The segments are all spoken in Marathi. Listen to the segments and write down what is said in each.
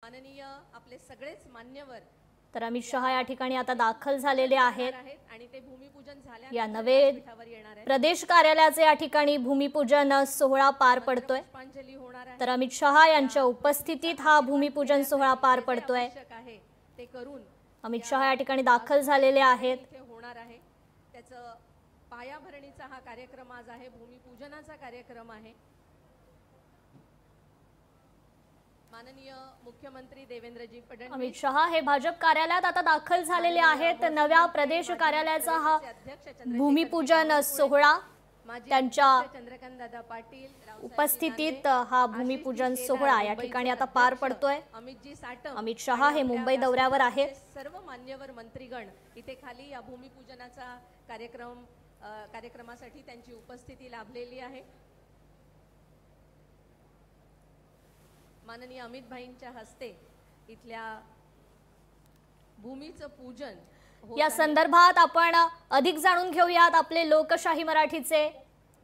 माननीय आपले सगळेच मान्यवर तर अमित शहा या ठिकाणी आता दाखल झालेले आहेत आणि ते भूमिपूजन झाल्यानंतर या नवे प्रदेश कार्यालयाचे या ठिकाणी भूमिपूजन सोहळा पार पडतोय। तर अमित शहा यांच्या उपस्थितीत हा भूमिपूजन सोहळा पार पडतोय। अमित शहा या ठिकाणी दाखल झालेले आहेत। त्याचं पायाभरणीचा हा कार्यक्रम आज आहे, भूमिपूजनाचा कार्यक्रम आहे। माननीय मुख्यमंत्री देवेंद्रजी फडणवीस अमित शहा हे भाजप कार्यालयात आता दाखल झालेले आहेत। नव्या प्रदेश कार्यालयाचा हा भूमिपूजन सोहळा त्यांच्या चंद्रकांतदादा पाटील उपस्थितीत हा भूमिपूजन सोहळा या ठिकाणी आता पार पडतोय। अमित शहा हे मुंबई दौऱ्यावर आहेत। सर्व मान्यवर मंत्रीगण इथे खाली या भूमिपूजनाचा कार्यक्रमासाठी त्यांची उपस्थिती लाभलेली आहे। माननीय अमित भाईंच्या हस्ते इथल्या भूमीचं पूजन या संदर्भात आपण अधिक जाणून घेऊयात। आपले लोकशाही मराठीचे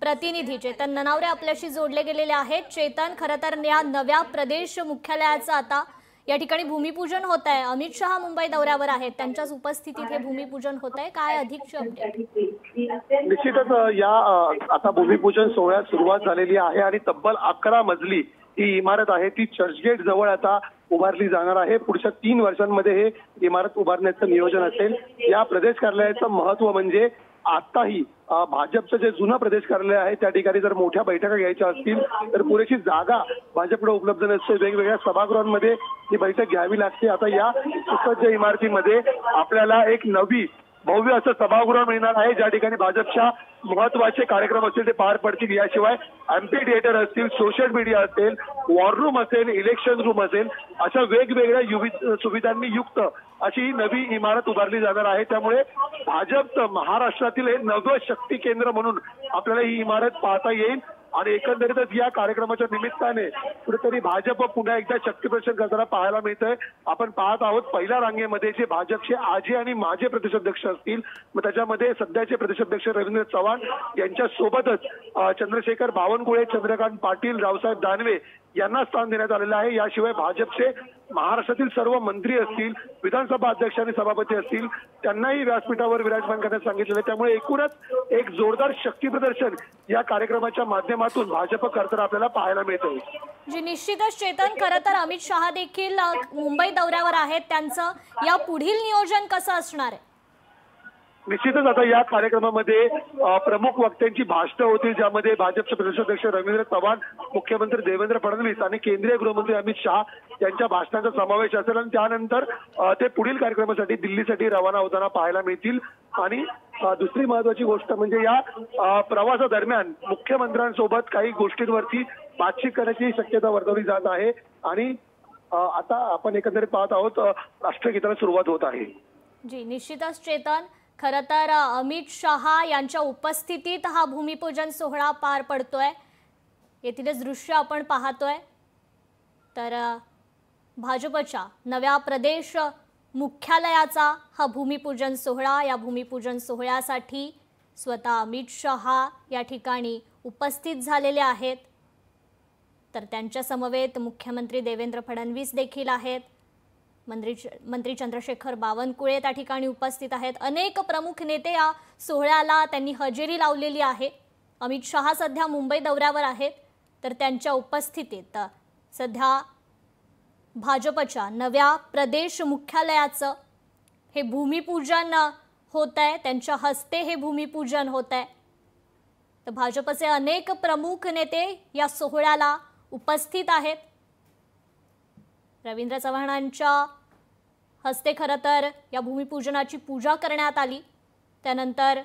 प्रतिनिधी चेतन ननावरे आपल्याशी जोडले गेलेले आहेत। चेतन, खरं तर या नव्या प्रदेश मुख्यालयाचं आता या ठिकाणी भूमिपूजन होत आहे। अमित शहा मुंबई दौऱ्यावर आहेत, त्यांच्याच उपस्थितीत हे भूमिपूजन होत आहे। काय अधिकची अपडेट? निश्चितच या आता भूमिपूजन सोहळ्यात सुरुवात झालेली आहे आणि तब्बल 11 मजली ही इमारत आहे ती चर्चगेट जवळ आता उभारली जाणार आहे। पुढच्या 3 वर्षांमध्ये हे इमारत उभारण्याचं नियोजन असेल। या प्रदेश कार्यालयाचं महत्व म्हणजे आताही भाजपचं जे जुनं प्रदेश कार्यालय आहे त्या ठिकाणी जर मोठ्या बैठका घ्यायच्या असतील तर पुरेशी जागा भाजपकडे उपलब्ध नसते। वेगवेगळ्या सभागृहांमध्ये ही बैठक घ्यावी लागते। आता या सुसज्ज इमारतीमध्ये आपल्याला एक नवी भव्य असं सभागृह मिळणार आहे, ज्या ठिकाणी भाजपच्या महत्वाचे कार्यक्रम असतील ते पार पडतील। याशिवाय एमपी थिएटर असतील, सोशल मीडिया असेल, वॉर रूम असेल, इलेक्शन रूम असेल, अशा वेगवेगळ्या सुविधांनी युक्त अशी नवी इमारत उभारली जाणार आहे। त्यामुळे भाजपचं महाराष्ट्रातील हे नवं शक्ती केंद्र म्हणून आपल्याला ही इमारत पाहता येईल आणि एकंदरीतच या कार्यक्रमाच्या निमित्ताने कुठेतरी भाजप पुन्हा एकदा शक्तीप्रदर्शन करताना पाहायला मिळतंय। आपण पाहत आहोत पहिल्या रांगेमध्ये जे भाजपचे आजी आणि माजी प्रदेशाध्यक्ष असतील, मग त्याच्यामध्ये सध्याचे प्रदेशाध्यक्ष रवींद्र चव्हाण यांच्या सोबतच चंद्रशेखर बावनकुळे, चंद्रकांत पाटील, रावसाहेब दानवे यांना स्थान देण्यात आलेलं आहे। याशिवाय भाजपचे महाराष्ट्रातील सर्व मंत्री असतील, विधानसभा अध्यक्ष आणि सभापती असतील, त्यांनाही व्यासपीठावर विराजमान करण्यास सांगितलेलं आहे। त्यामुळे एकूणच एक जोरदार शक्ती प्रदर्शन या कार्यक्रमाच्या माध्यमातून भाजप करताना आपल्याला पाहायला मिळतंय। जी निश्चितच चेतन, खरं तर अमित शहा देखील मुंबई दौऱ्यावर आहेत, त्यांचं या पुढील नियोजन कसं असणार आहे? निश्चितच आता या कार्यक्रमामध्ये प्रमुख वक्त्यांची भाषणं होतील, ज्यामध्ये भाजपचे प्रदेशाध्यक्ष रवींद्र चव्हाण, मुख्यमंत्री देवेंद्र फडणवीस आणि केंद्रीय गृहमंत्री अमित शहा यांच्या भाषणाचा समावेश असेल आणि त्यानंतर ते पुढील कार्यक्रमासाठी दिल्लीसाठी रवाना होताना पाहायला मिळतील। आणि दुसरी महत्वाची गोष्ट म्हणजे या प्रवासादरम्यान मुख्यमंत्र्यांसोबत काही गोष्टींवरती बातचीत करण्याची शक्यता वर्तवली जात आहे आणि आता आपण एकंदरीत पाहत आहोत राष्ट्रगीताला सुरुवात होत आहे। जी निश्चितच चेतन, खरं तर अमित शहा यांच्या उपस्थितीत हा भूमिपूजन सोहळा पार पडतोय। येथीलच दृश्य आपण पाहतोय। तर भाजपच्या नव्या प्रदेश मुख्यालयाचा हा भूमिपूजन सोहळा, या भूमिपूजन सोहळ्यासाठी स्वतः अमित शहा या ठिकाणी उपस्थित झालेले आहेत। तर त्यांच्या समवेत मुख्यमंत्री देवेंद्र फडणवीस देखील आहेत, मंत्री चंद्रशेखर बावनकुळे त्या ठिकाणी उपस्थित आहेत। अनेक प्रमुख नेते या सोहळ्याला त्यांनी हजेरी लावलेली आहे। अमित शहा सध्या मुंबई दौऱ्यावर आहेत, तर त्यांच्या उपस्थितीत सध्या भाजपच्या नव्या प्रदेश मुख्यालयाचं हे भूमिपूजन होत आहे, त्यांच्या हस्ते हे भूमिपूजन होत आहे। तर भाजपचे अनेक प्रमुख नेते या सोहळ्याला उपस्थित आहेत। रवींद्र चव्हाणांच्या हस्ते खरं तर या भूमिपूजनाची पूजा करण्यात आली। त्यानंतर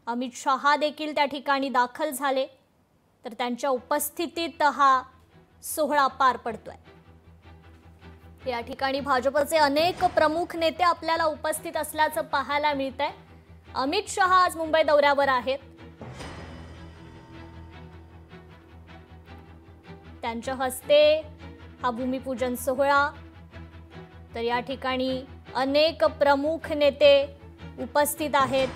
अमित शहा देखील त्या ठिकाणी दाखल झाले, तर त्यांच्या उपस्थितीत हा सोहळा पार पडतोय। या ठिकाणी भाजपचे अनेक प्रमुख नेते आपल्याला उपस्थित असल्याचं पाहायला मिळतंय। अमित शहा आज मुंबई दौऱ्यावर आहेत, त्यांच्या हस्ते हा भूमिपूजन सोहळा। तर या ठिकाणी अनेक प्रमुख नेते उपस्थित आहेत।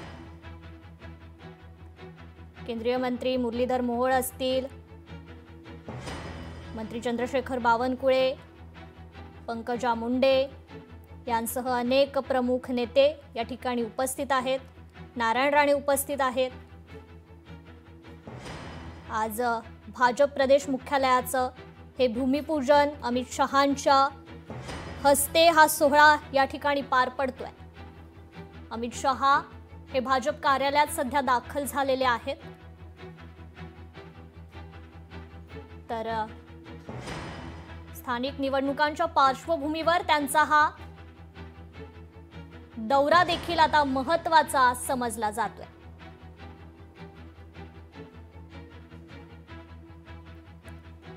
केंद्रीय मंत्री मुरलीधर मोहोळ असतील, मंत्री चंद्रशेखर बावनकुळे, पंकजा मुंडे यांसह अनेक प्रमुख नेते या ठिकाणी उपस्थित आहेत. नारायण राणे उपस्थित आहेत. आज भाजप प्रदेश मुख्यालयाचं हे भूमिपूजन अमित शहांच्या हस्ते हा सोहळा या ठिकाणी पार पडतोय. अमित शहा हे भाजप कार्यालयात सध्या दाखल झालेले आहेत. तर स्थानिक निवडणुकांच्या पार्श्वभूमीवर त्यांचा हा दौरा देखील आता महत्त्वाचा समजला जातोय.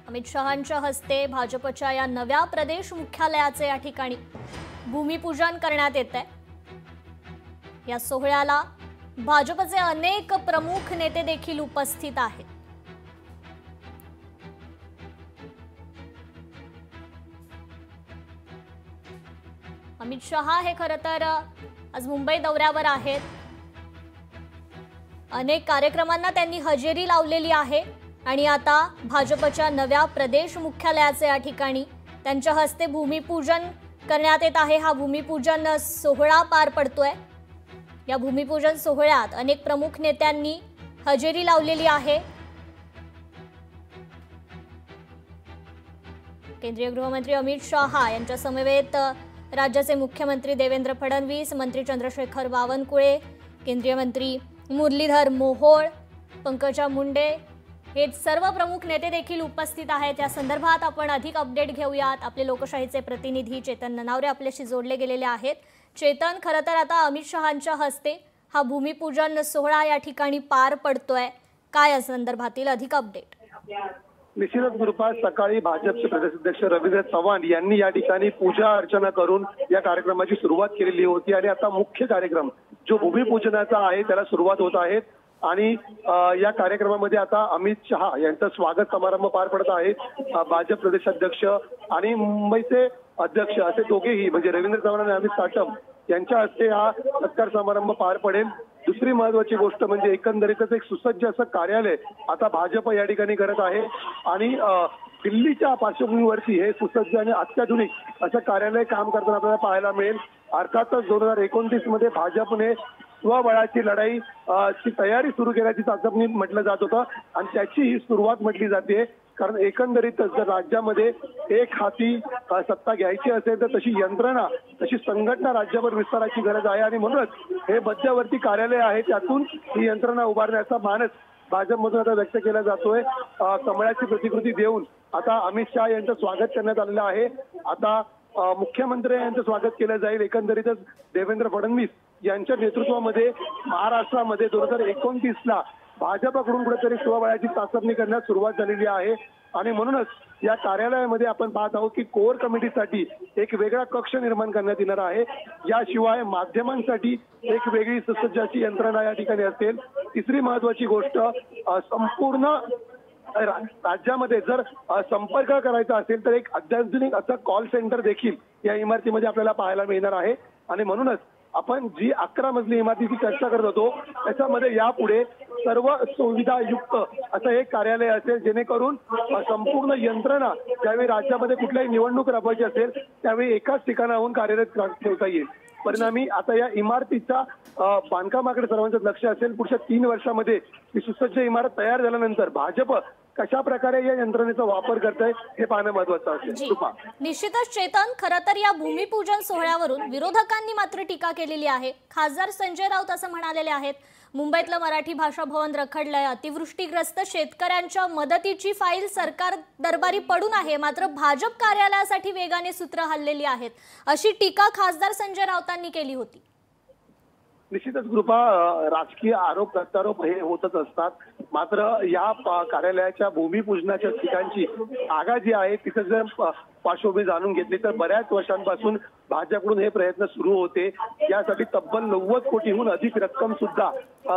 अमित शहांच्या हस्ते भाजपच्या या नव्या प्रदेश मुख्यालयाचे या ठिकाणी भूमिपूजन करण्यात येत आहे. या सोहळ्याला भाजपचे अनेक प्रमुख नेते देखील उपस्थित आहेत. अमित शहा हे खरं तर आज मुंबई दौऱ्यावर आहेत. अनेक कार्यक्रमांना त्यांनी हजेरी लावलेली आहे आणि आता भाजपच्या नव्या प्रदेश मुख्यालयाचे या ठिकाणी त्यांच्या हस्ते भूमिपूजन करण्यात येत आहे. हा भूमिपूजन सोहळा पार पडतोय. या भूमिपूजन सोहळ्यात अनेक प्रमुख नेत्यांनी हजेरी लावलेली आहे. केंद्रीय गृहमंत्री अमित शहा यांच्या समवेत राज्याचे मुख्यमंत्री देवेंद्र फडणवीस, मंत्री चंद्रशेखर बावनकुळे, केंद्रीय मंत्री मुरलीधर मोहोळ, पंकजा मुंडे हे सर्व प्रमुख नेते देखील उपस्थित आहेत. या संदर्भात आपण अधिक अपडेट घेऊयात. आपले लोकशाहीचे प्रतिनिधी चेतन ननावरे आपल्याशी जोडले गेलेले आहेत. चेतन, खरं तर आता अमित शहांच्या हस्ते हा भूमिपूजन सोहळा या ठिकाणी पार पडतोय. काय या संदर्भातील अधिक अपडेट? निश्चितच गुरुपास सकाळी भाजपचे प्रदेशाध्यक्ष रवींद्र चव्हाण यांनी या ठिकाणी पूजा अर्चना करून या कार्यक्रमाची सुरुवात केलेली होती आणि आता मुख्य कार्यक्रम जो भूमिपूजनाचा आहे त्याला सुरुवात होत आहे. आणि या कार्यक्रमामध्ये आता अमित शहा यांचा स्वागत समारंभ पार पडत आहे. भाजप प्रदेशाध्यक्ष आणि मुंबईचे अध्यक्ष असे दोघेही म्हणजे रवींद्र चव्हाण आणि अमित साटम यांच्या हस्ते हा सत्कार समारंभ पार पडेल. दुसरी महत्वाची गोष्ट म्हणजे एकंदरीतच एक सुसज्ज असं कार्यालय आता भाजप या ठिकाणी करत आहे आणि दिल्लीच्या पार्श्वभूमीवरती हे सुसज्ज आणि अत्याधुनिक असं कार्यालय काम करताना आपल्याला पाहायला मिळेल. अर्थातच 2029 मध्ये भाजपने स्वबळाची लढाई ची तयारी सुरू केल्याची चाचपणी म्हटलं जात होतं आणि त्याची ही सुरुवात म्हटली जाते. कारण एकंदरीतच जर राज्यामध्ये एक हाती सत्ता घ्यायची असेल तर तशी यंत्रणा तशी संघटना राज्यभर विस्ताराची गरज आहे आणि म्हणूनच हे मध्यवर्ती कार्यालय आहे त्यातून ही यंत्रणा उभारण्याचा मानस भाजपमधून आता व्यक्त केला जातोय. कमळाची प्रतिकृती देऊन आता अमित शहा यांचं स्वागत करण्यात आलेलं आहे. आता मुख्यमंत्री यांचं स्वागत केलं जाईल. एकंदरीतच देवेंद्र फडणवीस यांच्या नेतृत्वामध्ये महाराष्ट्रामध्ये 2029ला भाजपकडून कुठेतरी स्वबळाची चाचपणी करण्यास सुरुवात झालेली आहे आणि म्हणूनच या कार्यालयामध्ये आपण पाहत आहोत की कोर कमिटीसाठी एक वेगळा कक्ष निर्माण करण्यात येणार आहे. याशिवाय माध्यमांसाठी एक वेगळी सुसज्ज अशी यंत्रणा या ठिकाणी असेल. तिसरी महत्वाची गोष्ट संपूर्ण राज्यामध्ये जर संपर्क करायचा असेल तर एक अत्याधुनिक असं कॉल सेंटर देखील या इमारतीमध्ये आपल्याला पाहायला मिळणार आहे आणि म्हणूनच आपण जी 11 मजली इमारतीची चर्चा करत होतो त्याच्यामध्ये यापुढे सर्व सुविधायुक्त असं एक कार्यालय असेल जेणेकरून संपूर्ण यंत्रणा ज्यावेळी राज्यामध्ये कुठल्याही निवडणूक राबवायची असेल त्यावेळी एकाच ठिकाणाहून कार्यरत ठेवता येईल. परिणामी आता या इमारतीच्या बांधकामाकडे सर्वांचं लक्ष असेल. पुढच्या 3 वर्षामध्ये ही सुसज्ज इमारत तयार झाल्यानंतर भाजप कशा प्रकारे या यंत्रणेचा वापर करताय हे पाहणं महत्वाचं असेल. निश्चितच चेतन, खरं तर या भूमिपूजन सोहळ्यावरून विरोधकांनी मात्र टीका केलेली आहे. खासदार संजय राऊत असं म्हणालेले आहेत, मुंबईतलं मराठी भाषा भवन रखडलंय, अतिवृष्टीग्रस्त शेतकऱ्यांच्या मदतीची फाईल सरकार दरबारी पडून आहे, मात्र भाजप कार्यालयासाठी वेगाने सूत्र हललेली आहेत, अशी टीका खासदार संजय राऊतांनी केली होती. निश्चितच कृपा राजकीय आरोप प्रत्यारोप हे होतच असतात. मात्र या कार्यालयाच्या भूमिपूजनाच्या ठिकाणची जागा जी आहे तिथे जर पार्श्वभूमी जाणून घेतली तर बऱ्याच वर्षांपासून भाजपकडून हे प्रयत्न सुरू होते. यासाठी तब्बल 90 कोटीहून अधिक रक्कम सुद्धा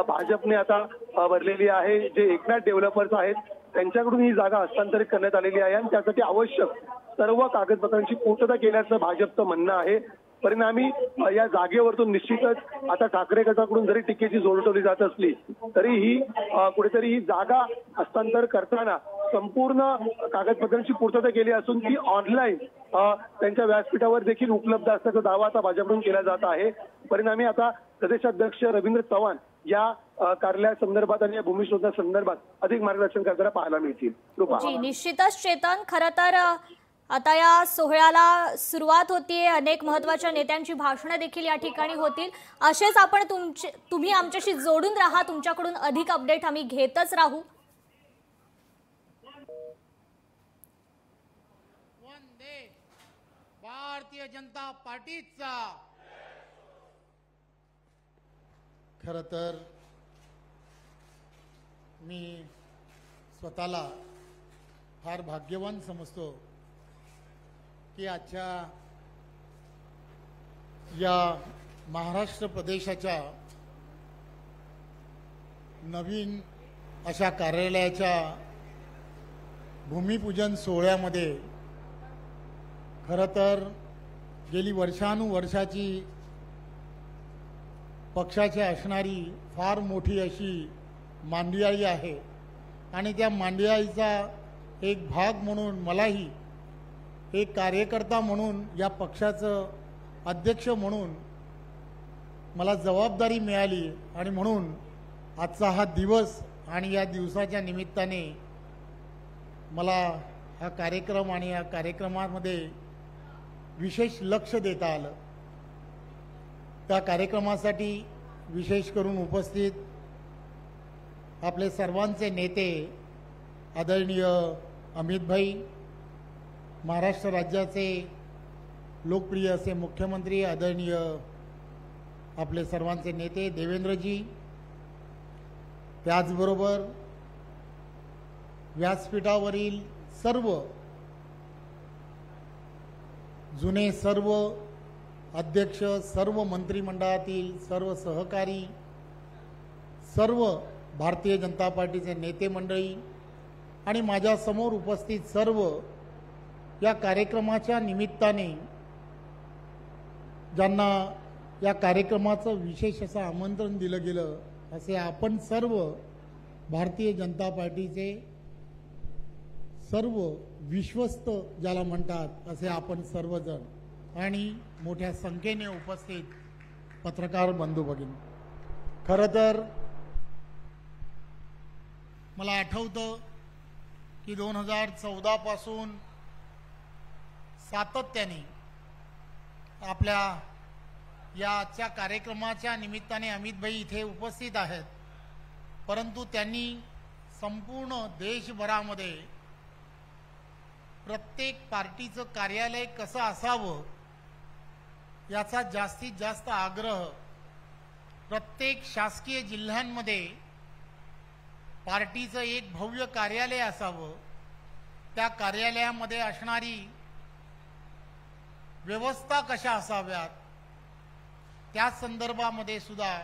भाजपने आता भरलेली आहे. जे एकनाथ डेव्हलपर्स आहेत त्यांच्याकडून ही जागा हस्तांतरित करण्यात आलेली आहे आणि त्यासाठी आवश्यक सर्व कागदपत्रांची पूर्तता केल्याचं भाजपचं म्हणणं आहे. परिणामी या जागेवरतून निश्चितच आता ठाकरे गटाकडून जरी टीकेची जोड उठवली जात असली तरीही कुठेतरी ही जागा हस्तांतर करताना संपूर्ण कागदपत्रांची पूर्तता केली असून ती ऑनलाईन त्यांच्या व्यासपीठावर देखील उपलब्ध असल्याचा दावा आता भाजपकडून केला जात आहे. परिणामी आता प्रदेशाध्यक्ष रवींद्र चव्हाण या कार्यालयासंदर्भात आणि या भूमिशोधनासंदर्भात अधिक मार्गदर्शन करताना पाहायला मिळतील. जी, निश्चितच चेतन, खरं तर आता या सोहळ्याला सुरुवात होतीये. अनेक महत्त्वाच्या नेत्यांची भाषणं देखील या ठिकाणी होतील. असेच आपण तुम्ही आमच्याशी जोडून राहा. तुमच्याकडून अधिक अपडेट आम्ही घेतच राहू. भारतीय जनता पार्टीचा खरं तर मी स्वतःला फार भाग्यवान समजतो की आजच्या या महाराष्ट्र प्रदेशाच्या नवीन अशा कार्यालयाच्या भूमिपूजन सोहळ्यामध्ये खरं तर गेली वर्षानुवर्षाची पक्षाची असणारी फार मोठी अशी मांदियाळी आहे आणि त्या मांदियाळीचा एक भाग म्हणून मलाही एक कार्यकर्ता म्हणून या पक्षाचं अध्यक्ष म्हणून मला जबाबदारी मिळाली आणि म्हणून आजचा हा दिवस आणि या दिवसाच्या निमित्ताने मला हा कार्यक्रम आणि या कार्यक्रमामध्ये विशेष लक्ष देता आलं. त्या कार्यक्रमासाठी विशेष करून उपस्थित आपले सर्वांचे नेते आदरणीय अमितभाई, महाराष्ट्र राज्याचे लोकप्रिय असे मुख्यमंत्री आदरणीय आपले सर्वांचे नेते देवेंद्रजी, त्याचबरोबर व्यासपीठावरील सर्व जुने सर्व अध्यक्ष, सर्व मंत्रिमंडळातील सर्व सहकारी, सर्व भारतीय जनता पार्टीचे नेते मंडळी आणि माझ्यासमोर उपस्थित सर्व या कार्यक्रमाच्या निमित्ताने ज्यांना या कार्यक्रमाचं विशेष असं आमंत्रण दिलं गेलं असे आपण सर्व भारतीय जनता पार्टीचे सर्व विश्वस्त ज्याला म्हणतात असे आपण सर्वजण आणि मोठ्या संख्येने उपस्थित पत्रकार बंधू भगिनी, खरं तर मला आठवतं की 2014 पासून सातत्याने आपल्या या आजच्या कार्यक्रमाच्या निमित्ताने अमितभाई इथे उपस्थित आहेत, परंतु त्यांनी संपूर्ण देशभरामध्ये प्रत्येक पार्टीचं कार्यालय कसं असावं याचा जास्तीत जास्त आग्रह, प्रत्येक शासकीय जिल्ह्यांमध्ये पार्टीचं एक भव्य कार्यालय असावं, त्या कार्यालयामध्ये असणारी व्यवस्था कशा असाव्यात त्या संदर्भामध्ये सुद्धा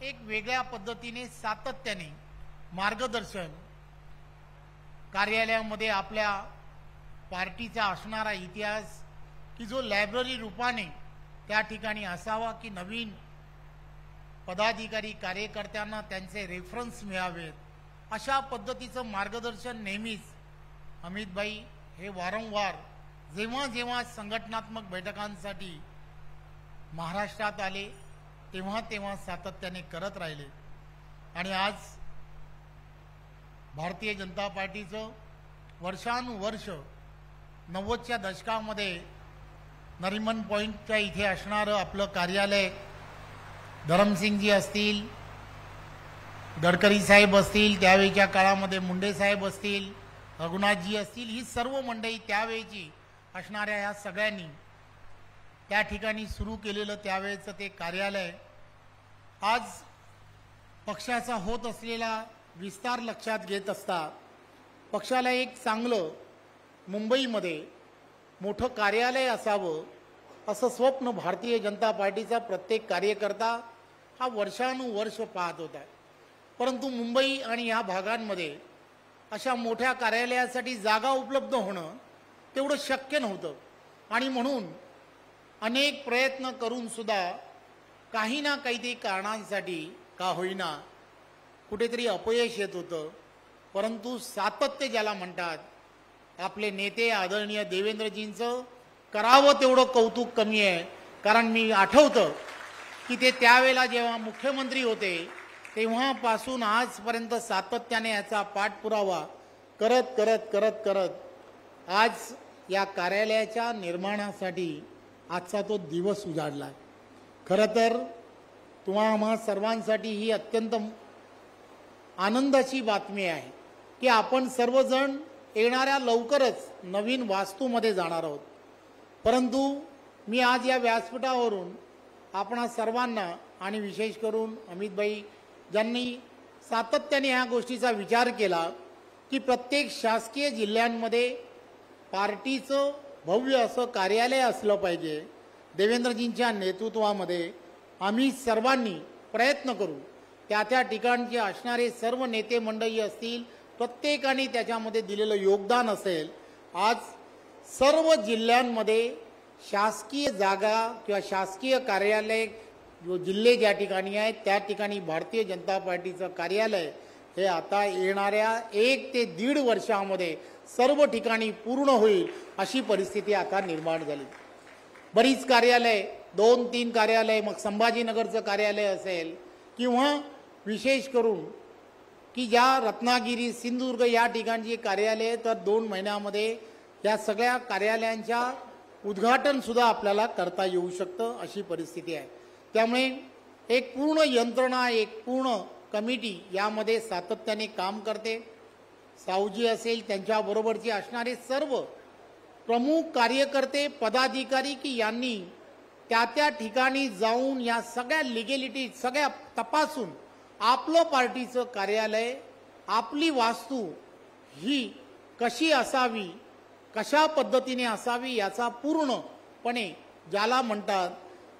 एक वेगळ्या पद्धतीने सातत्याने मार्गदर्शन कार्यालयामध्ये आपल्या पार्टीचा असणारा इतिहास की जो लायब्ररी रूपाने त्या ठिकाणी असावा, की नवीन पदाधिकारी कार्यकर्त्यांना त्यांचे रेफरन्स मिळावेत, अशा पद्धतीचं मार्गदर्शन नेहमीच अमितभाई हे वारंवार जेव्हा जेव्हा संघटनात्मक बैठकांसाठी महाराष्ट्रात आले तेव्हा तेव्हा सातत्याने करत राहिले. आणि आज भारतीय जनता पार्टीचं वर्षानुवर्ष 90च्या दशकामध्ये नरिमन पॉईंटच्या इथे असणारं आपलं कार्यालय, धरमसिंगजी असतील, गडकरी साहेब असतील, त्यावेळीच्या काळामध्ये मुंडे साहेब असतील, रघुनाथजी असतील, ही सर्व मंडळी त्यावेळीची असणाऱ्या ह्या सगळ्यांनी त्या ठिकाणी सुरू केलेलं त्यावेळेचं ते कार्यालय आज पक्षाचा होत असलेला विस्तार लक्षात घेत असता पक्षाला एक चांगलं मुंबईमध्ये मोठं कार्यालय असावं असं स्वप्न भारतीय जनता पार्टीचा प्रत्येक कार्यकर्ता हा वर्षानुवर्ष पाहत होता. परंतु मुंबई आणि ह्या भागांमध्ये अशा मोठ्या कार्यालयासाठी जागा उपलब्ध होणं तेवढं शक्य नव्हतं आणि म्हणून अनेक प्रयत्न करून सुद्धा काही ना काहीतरी कारणांसाठी का होईना कुठेतरी अपयश येत होतं. परंतु सातत्य ज्याला म्हणतात, आपले नेते आदरणीय देवेंद्रजींचं करावं तेवढं कौतुक कमी आहे. कारण मी आठवतं की ते त्यावेळेला जेव्हा मुख्यमंत्री होते तेव्हापासून आजपर्यंत सातत्याने याचा पाठपुरावा करत करत करत करत आज या कार्यालयाच्या निर्माणासाठी आजचा तो दिवस उजाडला. खरं तर आम्हा सर्वांसाठी ही अत्यंत आनंदाची बातमी आहे की आपण सर्वजण येणाऱ्या लवकरच नवीन वास्तूमध्ये जाणार आहोत. परंतु मी आज या व्यासपीठावरून आपणा सर्वांना आणि विशेष करून अमितभाई ज्यांनी सातत्याने ह्या गोष्टीचा विचार केला की प्रत्येक शासकीय जिल्ह्यांमध्ये पार्टीचं भव्य असं कार्यालय असलं पाहिजे, देवेंद्रजींच्या नेतृत्वामध्ये आम्ही सर्वांनी प्रयत्न करू. त्या ठिकाणचे असणारे सर्व नेते मंडळी असतील, प्रत्येकाने त्याच्यामध्ये दिलेलं योगदान असेल. आज सर्व जिल्ह्यांमध्ये शासकीय जागा किंवा शासकीय कार्यालय जो जिल्हे ज्या ठिकाणी आहेत त्या ठिकाणी भारतीय जनता पार्टीचं कार्यालय हे आता येणाऱ्या 1 ते 1.5 वर्षामध्ये सर्व ठिकाणी पूर्ण होईल अशी परिस्थिती आता निर्माण झाली. बरीच कार्यालय 2-3 कार्यालय, मग संभाजीनगरचं कार्यालय असेल किंवा विशेष करून की ज्या रत्नागिरी सिंधुदुर्ग या ठिकाणची कार्यालय तर 2 महिन्यामध्ये या सगळ्या कार्यालयांच्या उद्घाटन सुद्धा आपल्याला करता येऊ शकतं अशी परिस्थिती आहे. त्यामुळे एक पूर्ण यंत्रणा, एक पूर्ण कमिटी यामध्ये सातत्याने काम करते. सावजी असेल, त्यांच्याबरोबरचे असणारे सर्व प्रमुख कार्यकर्ते पदाधिकारी की यांनी त्या ठिकाणी जाऊन या सगळ्या लिगॅलिटी सगळ्या तपासून आपलं पार्टीचं कार्यालय, आपली वास्तू ही कशी असावी, कशा पद्धतीने असावी याचा पूर्णपणे ज्याला म्हणतात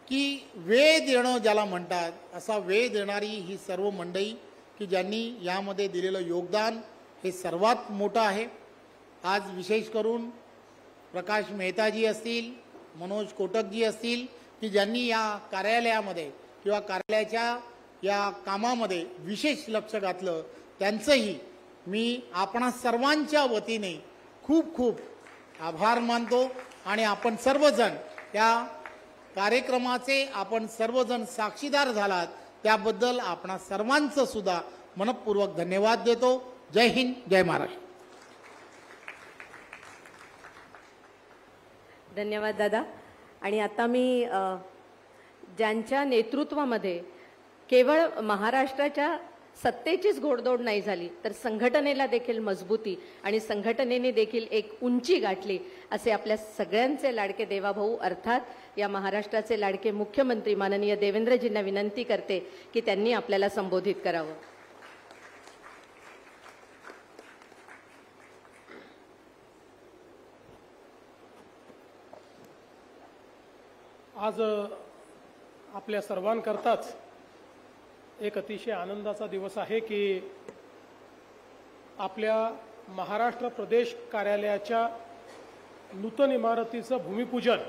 की वेळ देणं ज्याला म्हणतात, असा वेळ देणारी ही सर्व मंडळी की ज्यांनी यामध्ये दिलेलं योगदान हे सर्वात मोठं आहे. आज विशेष करून प्रकाश मेहताजी असतील, मनोज कोटकजी असतील की ज्यांनी या कार्यालयामध्ये किंवा कार्यालयाच्या या कामामध्ये विशेष लक्ष घातलं, त्यांचंही मी आपणा सर्वांच्या वतीने खूप खूप आभार मानतो. आणि आपण सर्वजण या कार्यक्रमाचे आपण सर्वजण साक्षीदार झालात त्याबद्दल आपणा सर्वांचं सुद्धा मनपूर्वक धन्यवाद देतो. जय हिंद, जय महाराष्ट्र. धन्यवाद दादा. आणि आता मी ज्यांच्या नेतृत्वामध्ये केवळ महाराष्ट्राच्या सत्तेचीच घोडदौड नाही झाली तर संघटनेला देखील मजबूती आणि संघटनेने देखील एक उंची गाठली असे आपल्या सगळ्यांचे लाडके देवाभाऊ अर्थात या महाराष्ट्राचे लाडके मुख्यमंत्री माननीय देवेंद्रजींना विनंती करते की त्यांनी आपल्याला संबोधित करावं. आज आपल्या सर्वांकरताच एक अतिशय आनंदाचा दिवस आहे की आपल्या महाराष्ट्र प्रदेश कार्यालयाच्या नूतन इमारतीचं भूमिपूजन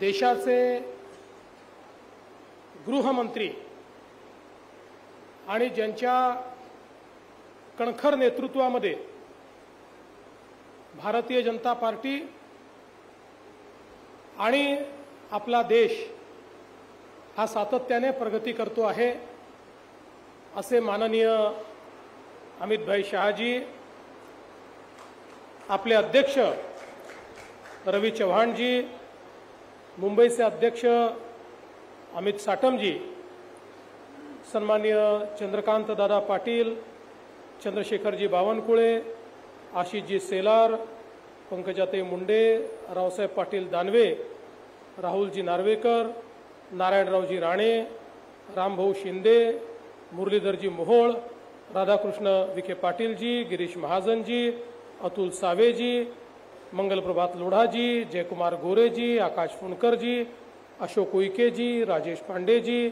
देशाचे गृहमंत्री आणि ज्यांच्या कणखर नेतृत्वामध्ये भारतीय जनता पार्टी आणि आपला देश हा सातत्याने प्रगती करतो आहे असे माननीय अमितभाई शहाजी, आपले अध्यक्ष रवी चव्हाणजी, मुंबईचे अध्यक्ष अमित साटमजी, सन्माननीय चंद्रकांत दादा पाटील, चंद्रशेखरजी बावनकुळे, आशिषजी सेलार, पंकजाताई मुंडे, रावसाहेब पाटील दानवे, राहुलजी नार्वेकर, नारायणरावजी राणे, रामभाऊ शिंदे, मुरलीधरजी मोहोळ, राधाकृष्ण विखे पाटीलजी, गिरीश महाजनजी, अतुल सावेजी, मंगलप्रभात लोढाजी, जयकुमार गोरेजी, आकाश फुंडकरजी, अशोक उईकेजी, राजेश पांडेजी,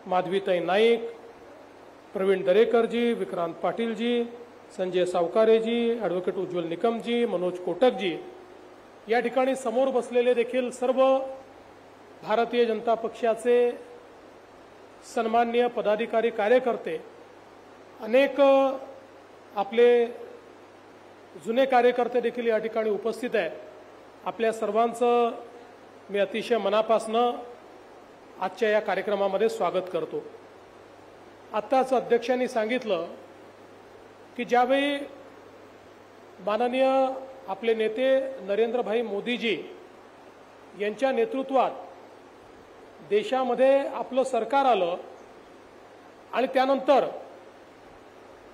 माधवीताई नाईक, प्रवीण दरेकरजी, विक्रांत पाटीलजी, संजय सावकारेजी, ॲडव्होकेट उज्ज्वल निकमजी, मनोज कोटकजी, या ठिकाणी समोर बसलेले देखील सर्व भारतीय जनता पक्षाचे सन्माननीय पदाधिकारी कार्यकर्ते, अनेक आपले जुने कार्यकर्ते देखील या ठिकाणी उपस्थित आहेत. आपल्या सर्वांचं मी अतिशय मनापासनं आजच्या या कार्यक्रमामध्ये स्वागत करतो. आत्ताच अध्यक्षांनी सांगितलं की ज्यावेळी माननीय आपले नेते नरेंद्रभाई मोदीजी यांच्या नेतृत्वात देशामध्ये आपलं सरकार आलं आणि त्यानंतर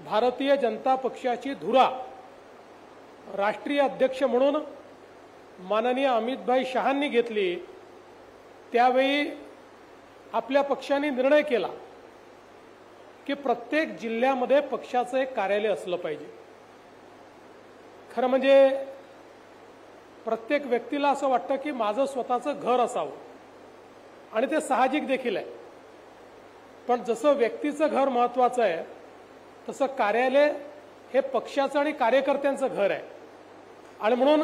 भारतीय जनता पक्षाची धुरा राष्ट्रीय अध्यक्ष म्हणून माननीय अमितभाई शहांनी घेतली, त्यावेळी आपल्या पक्षाने निर्णय केला की प्रत्येक जिल्ह्यामध्ये पक्षाचं एक कार्यालय असलं पाहिजे. खरं म्हणजे प्रत्येक व्यक्तीला असं वाटतं की माझं स्वतःचं घर असावं आणि ते साहजिक देखील आहे. पण जसं व्यक्तीचं घर महत्त्वाचं आहे तसं कार्यालय हे पक्षाचं आणि कार्यकर्त्यांचं घर आहे. आणि म्हणून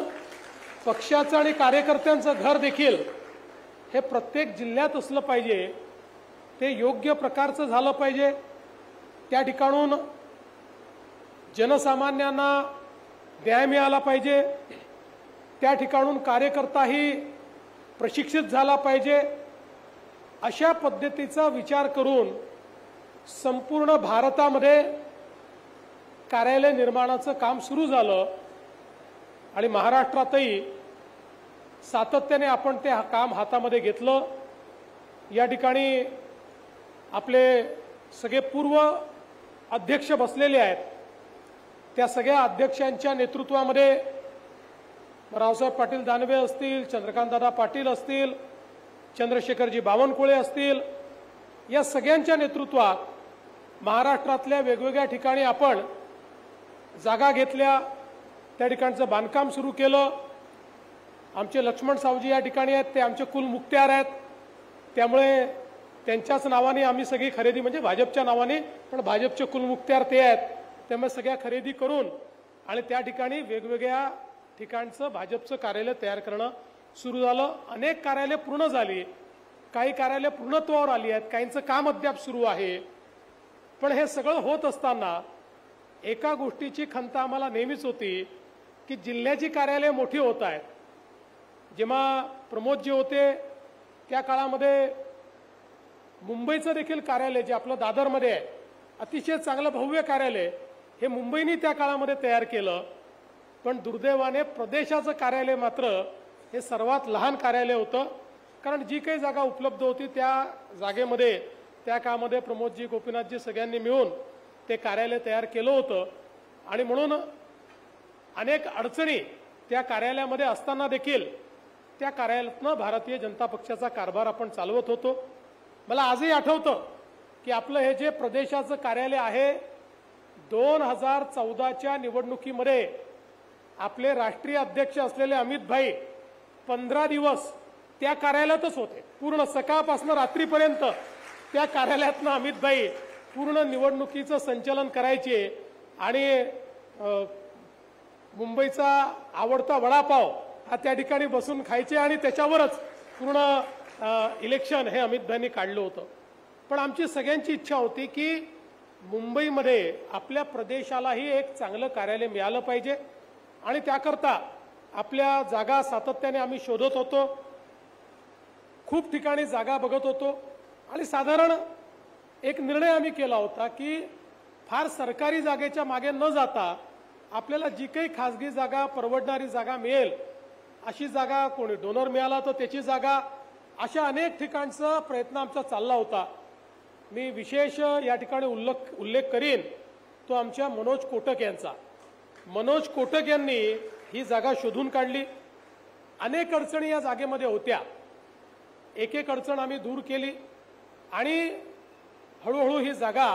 पक्षाचं आणि कार्यकर्त्यांचं घर देखील हे प्रत्येक जिल्ह्यात असलं पाहिजे. ते योग्य प्रकारचं झालं पाहिजे. त्या ठिकाणून जनसामान्यांना न्याय मिळाला पाहिजे. त्या ठिकाणून कार्यकर्ताही प्रशिक्षित झाला पाहिजे. अशा पद्धतीचा विचार करून संपूर्ण भारतामध्ये कार्यालय निर्माणाचं काम सुरू झालं आणि महाराष्ट्रातही सातत्याने आपण ते काम हातामध्ये घेतलं. या ठिकाणी आपले सगळे पूर्व अध्यक्ष बसलेले आहेत. त्या सगळ्या अध्यक्षांच्या नेतृत्वामध्ये रावसाहेब पाटील दानवे असतील, चंद्रकांतदादा पाटील असतील, चंद्रशेखरजी बावनकुळे असतील, या सगळ्यांच्या नेतृत्वात महाराष्ट्रातल्या वेगवेगळ्या ठिकाणी आपण जागा घेतल्या. त्या ठिकाणचं बांधकाम सुरू केलं. आमचे लक्ष्मण सावजी या ठिकाणी आहेत, ते आमचे कुल मुक्त्यार आहेत. त्यामुळे त्यांच्याच नावाने आम्ही सगळी खरेदी, म्हणजे भाजपच्या नावाने, पण भाजपचे कुल मुक्त्यार ते आहेत. त्यामुळे सगळ्या खरेदी करून आणि त्या ठिकाणी वेगवेगळ्या ठिकाणचं भाजपचं कार्यालय तयार करणं सुरू झालं. अनेक कार्यालय पूर्ण झाली, काही कार्यालय पूर्णत्वावर आली आहेत, काहींचं काम अद्याप सुरू आहे. पण हे सगळं होत असताना एका गोष्टीची खंत आम्हाला नेहमीच होती की जिल्ह्याची कार्यालय मोठी होत आहेत. जेव्हा प्रमोदजी होते त्या काळामध्ये मुंबईचं देखील कार्यालय जे आपलं दादरमध्ये आहे, अतिशय चांगलं भव्य कार्यालय, हे मुंबईने त्या काळामध्ये तयार केलं. पण दुर्दैवाने प्रदेशाचं कार्यालय मात्र हे सर्वात लहान कार्यालय होतं. कारण जी काही जागा उपलब्ध होती त्या जागेमध्ये त्या काळामध्ये प्रमोदजी, गोपीनाथजी सगळ्यांनी मिळून ते कार्यालय तयार केलं होतं. आणि म्हणून अनेक अडचणी त्या कार्यालयामध्ये असताना देखील त्या कार्यालयातनं भारतीय जनता पक्षाचा कारभार आपण चालवत होतो. मला आजही आठवतं की आपलं हे जे प्रदेशाचं कार्यालय आहे, 2014च्या निवडणुकीमध्ये आपले राष्ट्रीय अध्यक्ष असलेले अमितभाई 15 दिवस त्या कार्यालयातच होते. पूर्ण सकाळपासून रात्रीपर्यंत त्या कार्यालयातनं अमितभाई पूर्ण निवडणुकीचं संचालन करायचे. आणि मुंबईचा आवडता वडापाव हा त्या ठिकाणी बसून खायचे आणि त्याच्यावरच पूर्ण इलेक्शन हे अमितभाईंनी काढलं होतं. पण आमची सगळ्यांची इच्छा होती की मुंबईमध्ये आपल्या प्रदेशालाही एक चांगलं कार्यालय मिळालं पाहिजे. आणि त्याकरता आपल्या जागा सातत्याने आम्ही शोधत होतो. खूप ठिकाणी जागा बघत होतो. आणि साधारण एक निर्णय आम्ही केला होता की फार सरकारी जागेच्या मागे न जाता आपल्याला जी काही खासगी जागा, परवडणारी जागा मिळेल अशी जागा, कोणी डोनर मिळाला तर त्याची जागा, अशा अनेक ठिकाणचा प्रयत्न आमचा चालला होता. मी विशेष या ठिकाणी उल्लेख करीन तो आमच्या मनोज कोटक यांचा. मनोज कोटक यांनी ही जागा शोधून काढली. अनेक अडचणी या जागेमध्ये होत्या. एक एक अडचण आम्ही दूर केली आणि हळूहळू ही जागा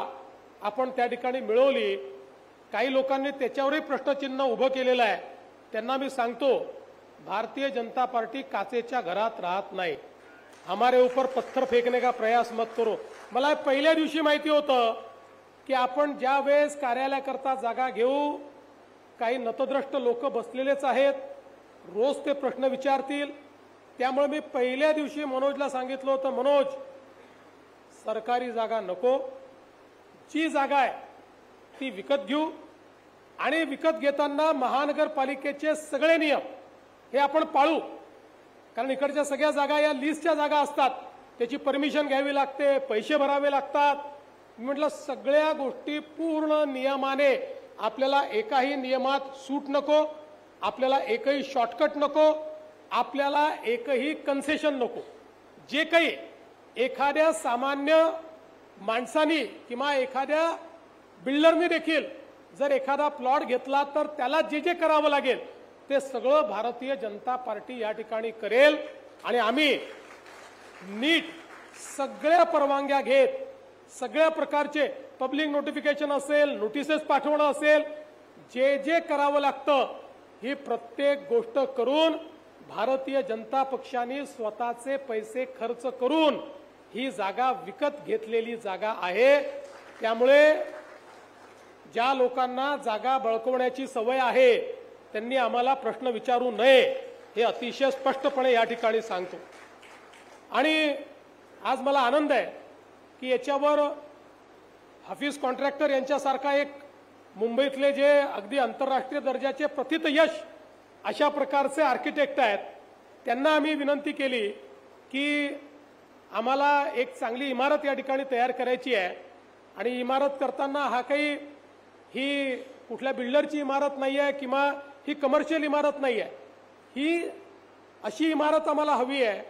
आपण त्या ठिकाणी मिळवली. काही लोकांनी त्याच्यावरही प्रश्नचिन्ह उभं केलेलं आहे. त्यांना मी सांगतो, भारतीय जनता पार्टी काचेच्या घरात राहत नाही. हमारे ऊपर पत्थर फेकने का प्रयास मत करो. मला पहिल्या दिवशी माहिती होतं की आपण ज्या वेळेस कार्यालयाकरता जागा घेऊ, काही नतद्रष्ट लोक बसलेलेच आहेत, रोज ते प्रश्न विचारतील. त्यामुळे मी पहिल्या दिवशी मनोजला सांगितलं होतं, मनोज, सरकारी जागा नको, जी जागा आहे ती विकत घेऊ आणि विकत घेताना महानगरपालिकेचे सगळे नियम हे आपण पाळू, कारण इकडच्या सगळ्या जागा या लिस्टच्या जागा असतात, त्याची परमिशन घ्यावी लागते, पैसे भरावे लागतात. मी म्हटलं सगळ्या गोष्टी पूर्ण नियमाने, आपल्याला एकाही नियमात सूट नको, आपल्याला एकही शॉर्टकट नको, आपल्याला एकही कन्सेशन नको. जे काही एखाद्या सामान्य माणसानी किंवा एखाद्या बिल्डरने देखील जर एखादा प्लॉट घेतला तर त्याला जे जे करावं लागेल ते सगळं भारतीय जनता पार्टी या ठिकाणी करेल. आणि आम्ही नीट सगळ्या परवानग्या घेत, सगळ्या प्रकारचे पब्लिक नोटिफिकेशन असेल, नोटिसेस पाठवणं असेल, जे जे करावं लागतं ही प्रत्येक गोष्ट करून भारतीय जनता पक्षाने स्वतःचे पैसे खर्च करून ही जागा विकत घेतलेली जागा आहे. त्यामुळे ज्या लोकांना जागा बळकवण्याची सवय आहे त्यांनी आम्हाला प्रश्न विचारू नये हे अतिशय स्पष्टपणे या ठिकाणी सांगतो. आणि आज मला आनंद आहे की याच्यावर हाफिज कॉन्ट्रॅक्टर यांच्यासारखा एक मुंबईतले जे अगदी आंतरराष्ट्रीय दर्जाचे प्रथित यश अशा प्रकारचे आर्किटेक्ट आहेत त्यांना आम्ही विनंती केली की आम्हाला एक चांगली इमारत या ठिकाणी तयार करायची आहे. आणि इमारत करताना हा काही ही कुठल्या बिल्डरची इमारत नाही आहे किंवा ही कमर्शियल इमारत नाही आहे, ही अशी इमारत आम्हाला हवी आहे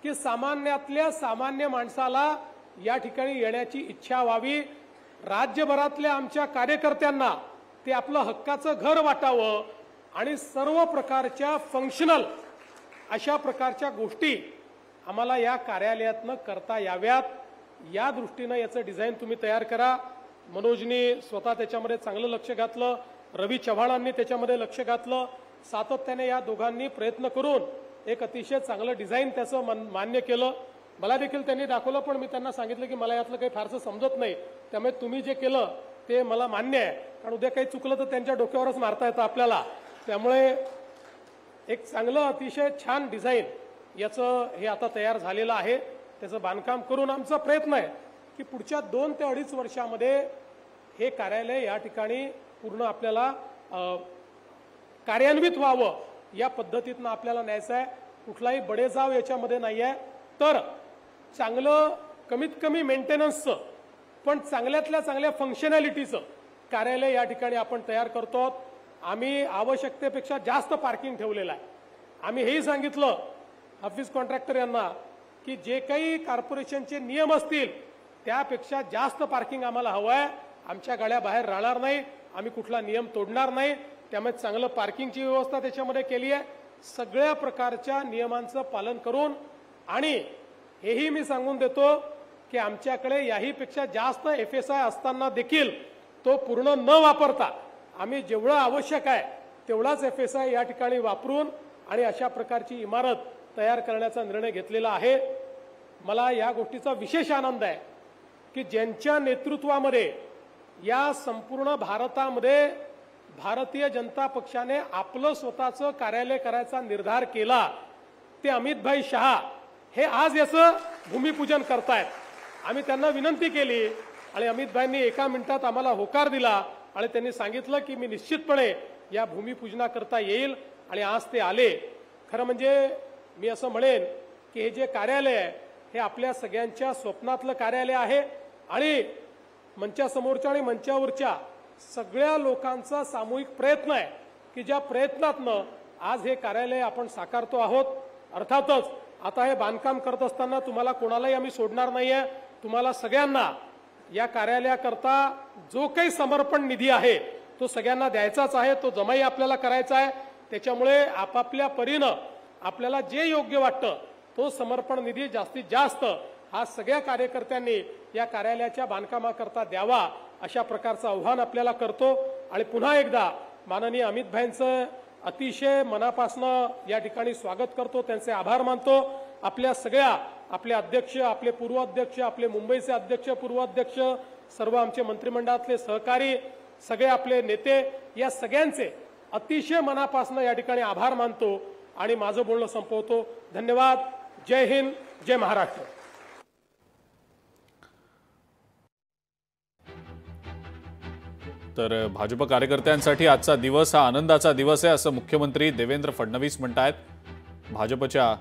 की सामान्यातल्या सामान्य माणसाला या ठिकाणी येण्याची इच्छा व्हावी. राज्यभरातल्या आमच्या कार्यकर्त्यांना ते आपलं हक्काचं घर वाटावं आणि सर्व प्रकारच्या फंक्शनल अशा प्रकारच्या गोष्टी आम्हाला या कार्यालयातनं करता याव्यात. या दृष्टीनं याचं डिझाईन तुम्ही तयार करा. मनोजनी स्वतः त्याच्यामध्ये चांगलं लक्ष घातलं, रवी चव्हाणांनी त्याच्यामध्ये लक्ष घातलं. सातत्याने या दोघांनी प्रयत्न करून एक अतिशय चांगलं डिझाईन त्याचं मान्य केलं. मला देखील त्यांनी दाखवलं, पण मी त्यांना सांगितलं की मला यातलं काही फारसं समजत नाही, त्यामुळे तुम्ही जे केलं ते मला मान्य आहे, कारण उद्या काही चुकलं तर त्यांच्या डोक्यावरच मारता येतं आपल्याला. त्यामुळे एक चांगलं अतिशय छान डिझाईन याचं हे आता तयार झालेलं आहे. त्याचं बांधकाम करून आमचा प्रयत्न आहे की पुढच्या 2 ते 2.5 वर्षामध्ये हे कार्यालय या ठिकाणी पूर्ण आपल्याला कार्यान्वित व्हावं या पद्धतीनं आपल्याला न्यायचं आहे. कुठलाही बडेजाव याच्यामध्ये नाही आहे. तर चांगलं कमीत कमी मेंटेनन्सचं पण चांगल्यातल्या चांगल्या फंक्शनॅलिटीचं कार्यालय या ठिकाणी आपण तयार करतो. आम्ही आवश्यकतेपेक्षा जास्त पार्किंग ठेवलेलं आहे. आम्ही हेही सांगितलं हाफिज कॉन्ट्रॅक्टर यांना की जे काही कॉर्पोरेशनचे नियम असतील त्यापेक्षा जास्त पार्किंग आम्हाला हवं आहे. आमच्या गाड्या बाहेर राहणार नाही, आम्ही कुठला नियम तोडणार नाही. त्यामुळे चांगलं पार्किंगची व्यवस्था त्याच्यामध्ये केली आहे. सगळ्या प्रकारच्या नियमांचं पालन करून, आणि हेही मी सांगून देतो की आमच्याकडे याहीपेक्षा जास्त FSI असताना देखील तो पूर्ण न वापरता आम्ही जेवढं आवश्यक आहे तेवढाच FSI या ठिकाणी वापरून आणि अशा प्रकारची इमारत तयार करण्याचा निर्णय घेतलेला आहे. मला या गोष्टीचा विशेष आनंद आहे की ज्यांच्या नेतृत्वामध्ये या संपूर्ण भारतामध्ये भारतीय जनता पक्षाने आपलं स्वतःचं कार्यालय करायचा निर्धार केला ते अमितभाई शहा हे आज याचं भूमिपूजन करतायत. आम्ही त्यांना विनंती केली आणि अमितभाईंनी 1 मिनिटात आम्हाला होकार दिला आणि त्यांनी सांगितलं की मी निश्चितपणे या भूमिपूजनाकरता येईल, आणि आज ते आले. खरं म्हणजे मी असं म्हणेन की हे जे कार्यालय आहे हे आपल्या सगळ्यांच्या स्वप्नातलं कार्यालय आहे आणि मंचासमोरच्या आणि मंचावरच्या सगळ्या लोकांचा सामूहिक प्रयत्न आहे की ज्या प्रयत्नातनं आज हे कार्यालय आपण साकारतो आहोत. अर्थातच आता हे बांधकाम करत असताना तुम्हाला कोणालाही आम्ही सोडणार नाहीये. तुम्हाला सगळ्यांना या कार्यालयाकरता जो काही समर्पण निधी आहे तो सगळ्यांना द्यायचाच आहे, तो जमाही आपल्याला करायचा आहे. त्याच्यामुळे आपापल्या परीनं आपल्याला जे योग्य वाटतं तो समर्पण निधी जास्तीत जास्त हा सगळ्या कार्यकर्त्यांनी या कार्यालयाच्या बांधकामाकरता द्यावा अशा प्रकारचं आव्हान आपल्याला करतो. आणि पुन्हा एकदा माननीय अमितभाईंचं अतिशय मनापासनं या ठिकाणी स्वागत करतो, त्यांचे आभार मानतो. आपल्या सगळ्या आपले अध्यक्ष, आपले पूर्व अध्यक्ष, आपले मुंबईचे अध्यक्ष, पूर्व अध्यक्ष, सर्व आमचे मंत्रिमंडळातले सहकारी, सगळे आपले नेते, या सगळ्यांचे अतिशय मनापासनं या ठिकाणी आभार मानतो आणि माझं बोलणं संपवतो. धन्यवाद. जय हिंद, जय महाराष्ट्र. तर भाजप कार्यकर्त्यांसाठी आजचा दिवस हा आनंदाचा दिवस आहे असं मुख्यमंत्री देवेंद्र फडणवीस म्हणतायत. भाजपच्या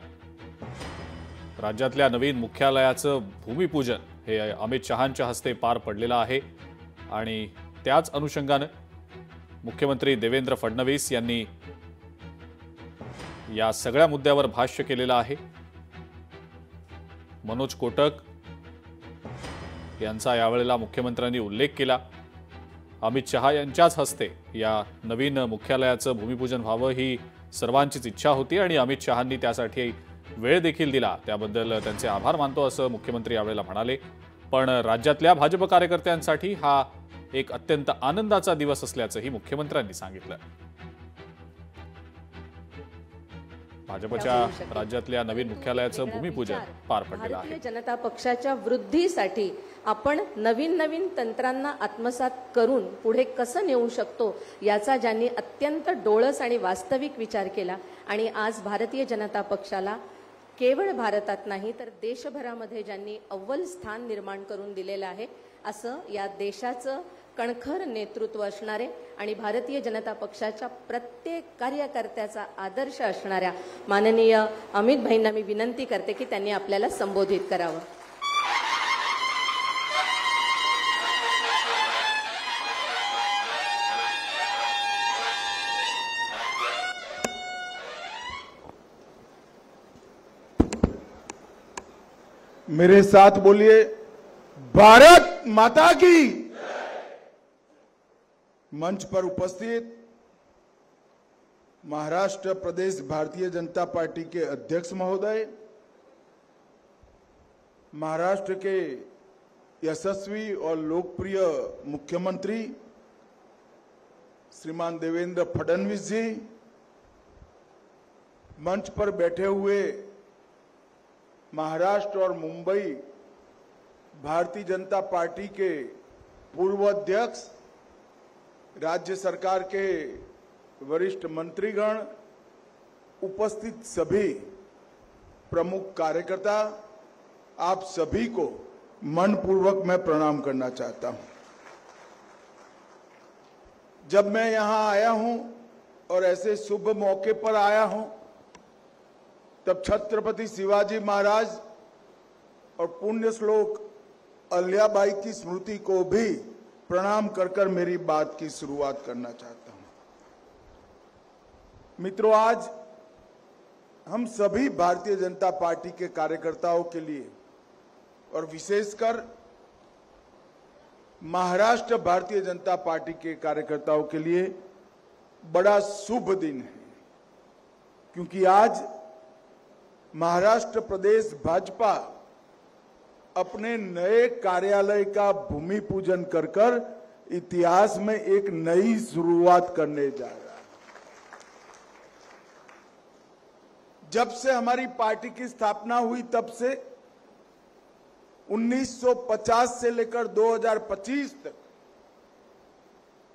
राज्यातल्या नवीन मुख्यालयाचं भूमिपूजन हे अमित शहांच्या हस्ते पार पडलेलं आहे आणि त्याच अनुषंगानं मुख्यमंत्री देवेंद्र फडणवीस यांनी या सगळ्या मुद्द्यावर भाष्य केलेलं आहे. मनोज कोटक यांचा यावेळेला मुख्यमंत्र्यांनी उल्लेख केला. अमित शहा यांच्याच हस्ते या नवीन मुख्यालयाचं भूमिपूजन व्हावं ही सर्वांचीच इच्छा होती आणि अमित शहांनी त्यासाठी वेळ देखील दिला, त्याबद्दल त्यांचे आभार मानतो असं मुख्यमंत्री यावेळेला म्हणाले. पण राज्यातल्या भाजप कार्यकर्त्यांसाठी हा एक अत्यंत आनंदाचा दिवस असल्याचंही मुख्यमंत्र्यांनी सांगितलं. भाजपच्या राज्यातल्या नवीन मुख्यालयाचं भूमिपूजन पार पडलेलं आहे. भारतीय जनता पक्षाच्या वृद्धीसाठी आपण नवीन नवीन तंत्रांना आत्मसात करून पुढे कसं नेऊ शकतो याचा ज्यांनी अत्यंत डोळस आणि वास्तविक विचार केला आणि आज भारतीय जनता पक्षाला केवळ भारतात नाही तर देशभरामध्ये ज्यांनी अव्वल स्थान निर्माण करून दिलेलं आहे असं या देशाचं कणखर नेतृत्व असणारे आणि भारतीय जनता पक्षाच्या प्रत्येक कार्यकर्त्याचा आदर्श असणाऱ्या माननीय अमित भाईंना मी विनंती करते की त्यांनी आपल्याला संबोधित करावं. मेरे साथ बोलिए, भारत माता की। मंच पर उपस्थित महाराष्ट्र प्रदेश भारतीय जनता पार्टी के अध्यक्ष महोदय, महाराष्ट्र के यशस्वी और लोकप्रिय मुख्यमंत्री श्रीमान देवेंद्र फडणवीस जी, मंच पर बैठे हुए महाराष्ट्र और मुंबई भारतीय जनता पार्टी के पूर्व अध्यक्ष, राज्य सरकार के वरिष्ठ मंत्रीगण, उपस्थित सभी प्रमुख कार्यकर्ता, आप सभी को मनपूर्वक मैं प्रणाम करना चाहता हूं। जब मैं यहां आया हूं और ऐसे शुभ मौके पर आया हूं, तब छत्रपति शिवाजी महाराज और पुण्य श्लोक अहिल्याबाई की स्मृति को भी प्रणाम कर मेरी बात की शुरुआत करना चाहता हूं। मित्रों, आज हम सभी भारतीय जनता पार्टी के कार्यकर्ताओं के लिए और विशेषकर महाराष्ट्र भारतीय जनता पार्टी के कार्यकर्ताओं के लिए बड़ा शुभ दिन है, क्योंकि आज महाराष्ट्र प्रदेश भाजपा अपने नए कार्यालय का भूमि पूजन कर इतिहास में एक नई शुरुआत करने जा रहा है। जब से हमारी पार्टी की स्थापना हुई तब से 1950 से लेकर 2025 तक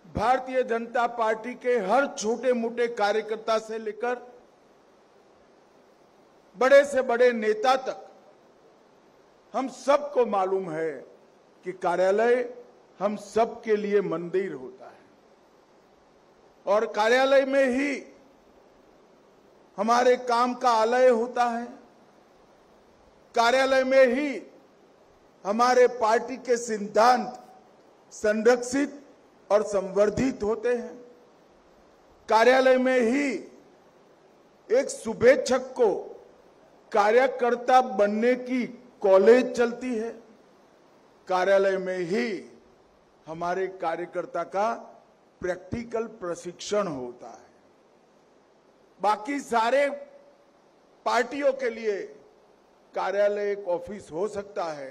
भारतीय जनता पार्टी के हर छोटे मोटे कार्यकर्ता से लेकर बड़े से बड़े नेता तक हम सबको मालूम है कि कार्यालय हम सबके लिए मंदिर होता है और कार्यालय में ही हमारे काम का आलय होता है। कार्यालय में ही हमारे पार्टी के सिद्धांत संरक्षित और संवर्धित होते हैं। कार्यालय में ही एक शुभेच्छक को कार्यकर्ता बनने की कॉलेज चलती है। कार्यालय में ही हमारे कार्यकर्ता का प्रैक्टिकल प्रशिक्षण होता है। बाकी सारे पार्टियों के लिए कार्यालय एक ऑफिस हो सकता है,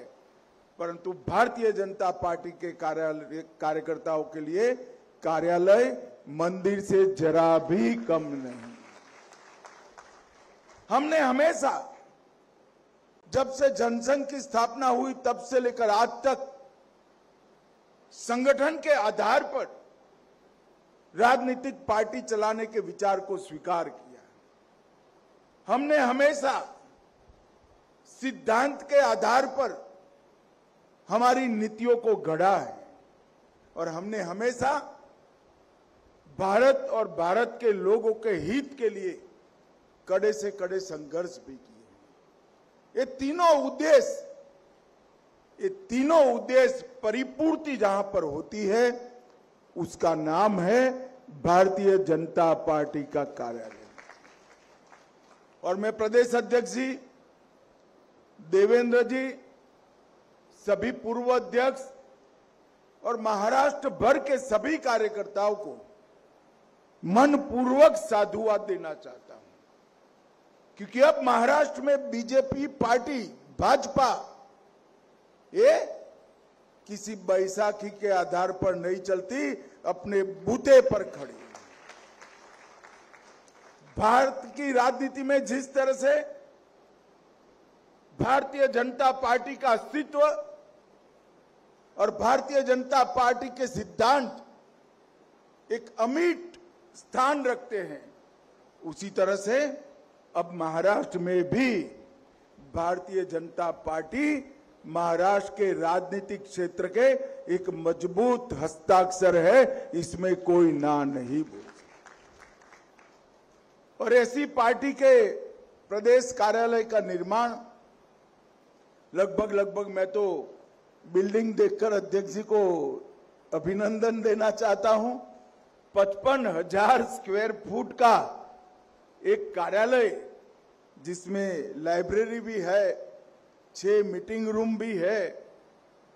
परंतु भारतीय जनता पार्टी के कार्यकर्ताओं के लिए कार्यालय मंदिर से जरा भी कम नहीं। हमने हमेशा, जब से जनसंघ की स्थापना हुई तब से लेकर आज तक, संगठन के आधार पर राजनीतिक पार्टी चलाने के विचार को स्वीकार किया। हमने हमेशा सिद्धांत के आधार पर हमारी नीतियों को गढ़ा है और हमने हमेशा भारत और भारत के लोगों के हित के लिए कड़े से कड़े संघर्ष भी किए। ये तीनों उद्देश्य परिपूर्ति जहां पर होती है उसका नाम है भारतीय जनता पार्टी का कार्यालय। और मैं प्रदेश अध्यक्ष जी, देवेंद्र जी, सभी पूर्व अध्यक्ष और महाराष्ट्र भर के सभी कार्यकर्ताओं को मनपूर्वक साधुवाद देना चाहता हूं, क्योंकि अब महाराष्ट्र में बीजेपी पार्टी, भाजपा, ये किसी बैसाखी के आधार पर नहीं चलती, अपने बूते पर खड़ी। भारत की राजनीति में जिस तरह से भारतीय जनता पार्टी का अस्तित्व और भारतीय जनता पार्टी के सिद्धांत एक अमिट स्थान रखते हैं, उसी तरह से अब महाराष्ट्र में भी भारतीय जनता पार्टी महाराष्ट्र के राजनीतिक क्षेत्र के एक मजबूत हस्ताक्षर है, इसमें कोई ना नहीं बोल सकता। और ऐसी पार्टी के प्रदेश कार्यालय का निर्माण लगभग मैं तो बिल्डिंग देखकर अध्यक्ष जी को अभिनंदन देना चाहता हूं। 55,000 स्क्वायर फुट का एक कार्यालय जिसमें लाइब्रेरी भी है, 6 मीटिंग रूम भी है,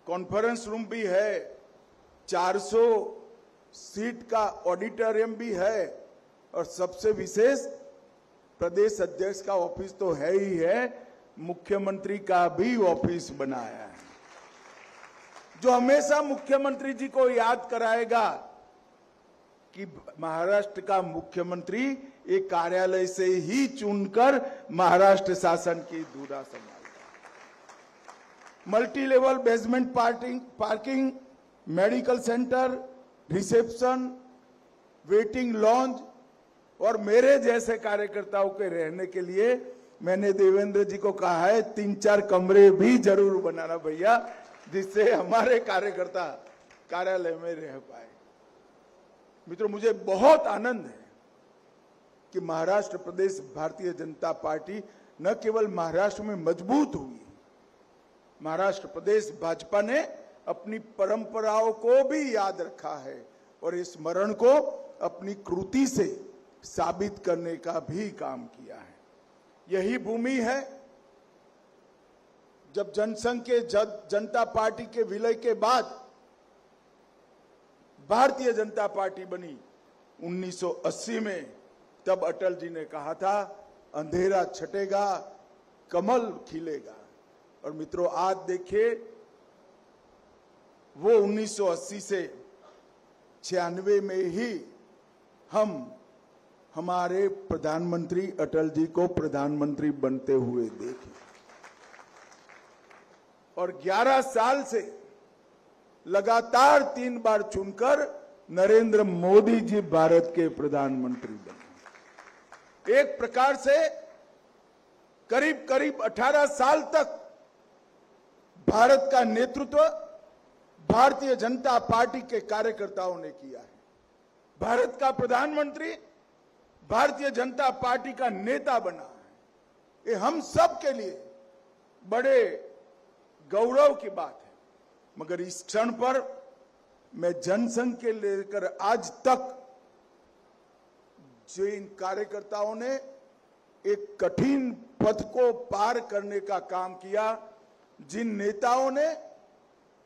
कॉन्फ्रेंस रूम भी है, 400 सीट का ऑडिटोरियम भी है, और सबसे विशेष प्रदेश अध्यक्ष का ऑफिस तो है ही है, मुख्यमंत्री का भी ऑफिस बनाया है, जो हमेशा मुख्यमंत्री जी को याद कराएगा कि महाराष्ट्र का मुख्यमंत्री एक कार्यालय से ही चुनकर महाराष्ट्र शासन की धुरा संभालता। Multi level basement parking, medical centre, reception, waiting lounge और मेरे जैसे कार्यकर्ताओं के रहने के लिए मैंने देवेंद्र जी को कहा है 3-4 कमरे भी जरूर बनाना भैया, जिससे हमारे कार्यकर्ता कार्यालय में रह पाए। मित्रों, मुझे बहुत आनंद है कि महाराष्ट्र प्रदेश भारतीय जनता पार्टी न केवल महाराष्ट्र में मजबूत हुई, महाराष्ट्र प्रदेश भाजपा ने अपनी परंपराओं को भी याद रखा है और इस स्मरण को अपनी कृति से साबित करने का भी काम किया है। यही भूमि है जब जनसंघ के जनता पार्टी के विलय के बाद भारतीय जनता पार्टी बनी 1980 में, तब अटल जी ने कहा था अंधेरा छटेगा, कमल खिलेगा। और मित्रों, आज देखिए वो 1980 से 96 में ही हम हमारे प्रधानमंत्री अटल जी को प्रधानमंत्री बनते हुए देखे, और 11 साल से लगातार 3 बार चुनकर नरेंद्र मोदी जी भारत के प्रधानमंत्री बने। एक प्रकार से करीब 18 साल तक भारत का नेतृत्व भारतीय जनता पार्टी के कार्यकर्ताओं ने किया है। भारत का प्रधानमंत्री भारतीय जनता पार्टी का नेता बना है। ये हम सब के लिए बड़े गौरव की बात है। मगर इस क्षण पर मैं जनसंघ के लेकर आज तक जो इन कार्यकर्ताओं ने एक कठिन पथ को पार करने का काम किया, जिन नेताओं ने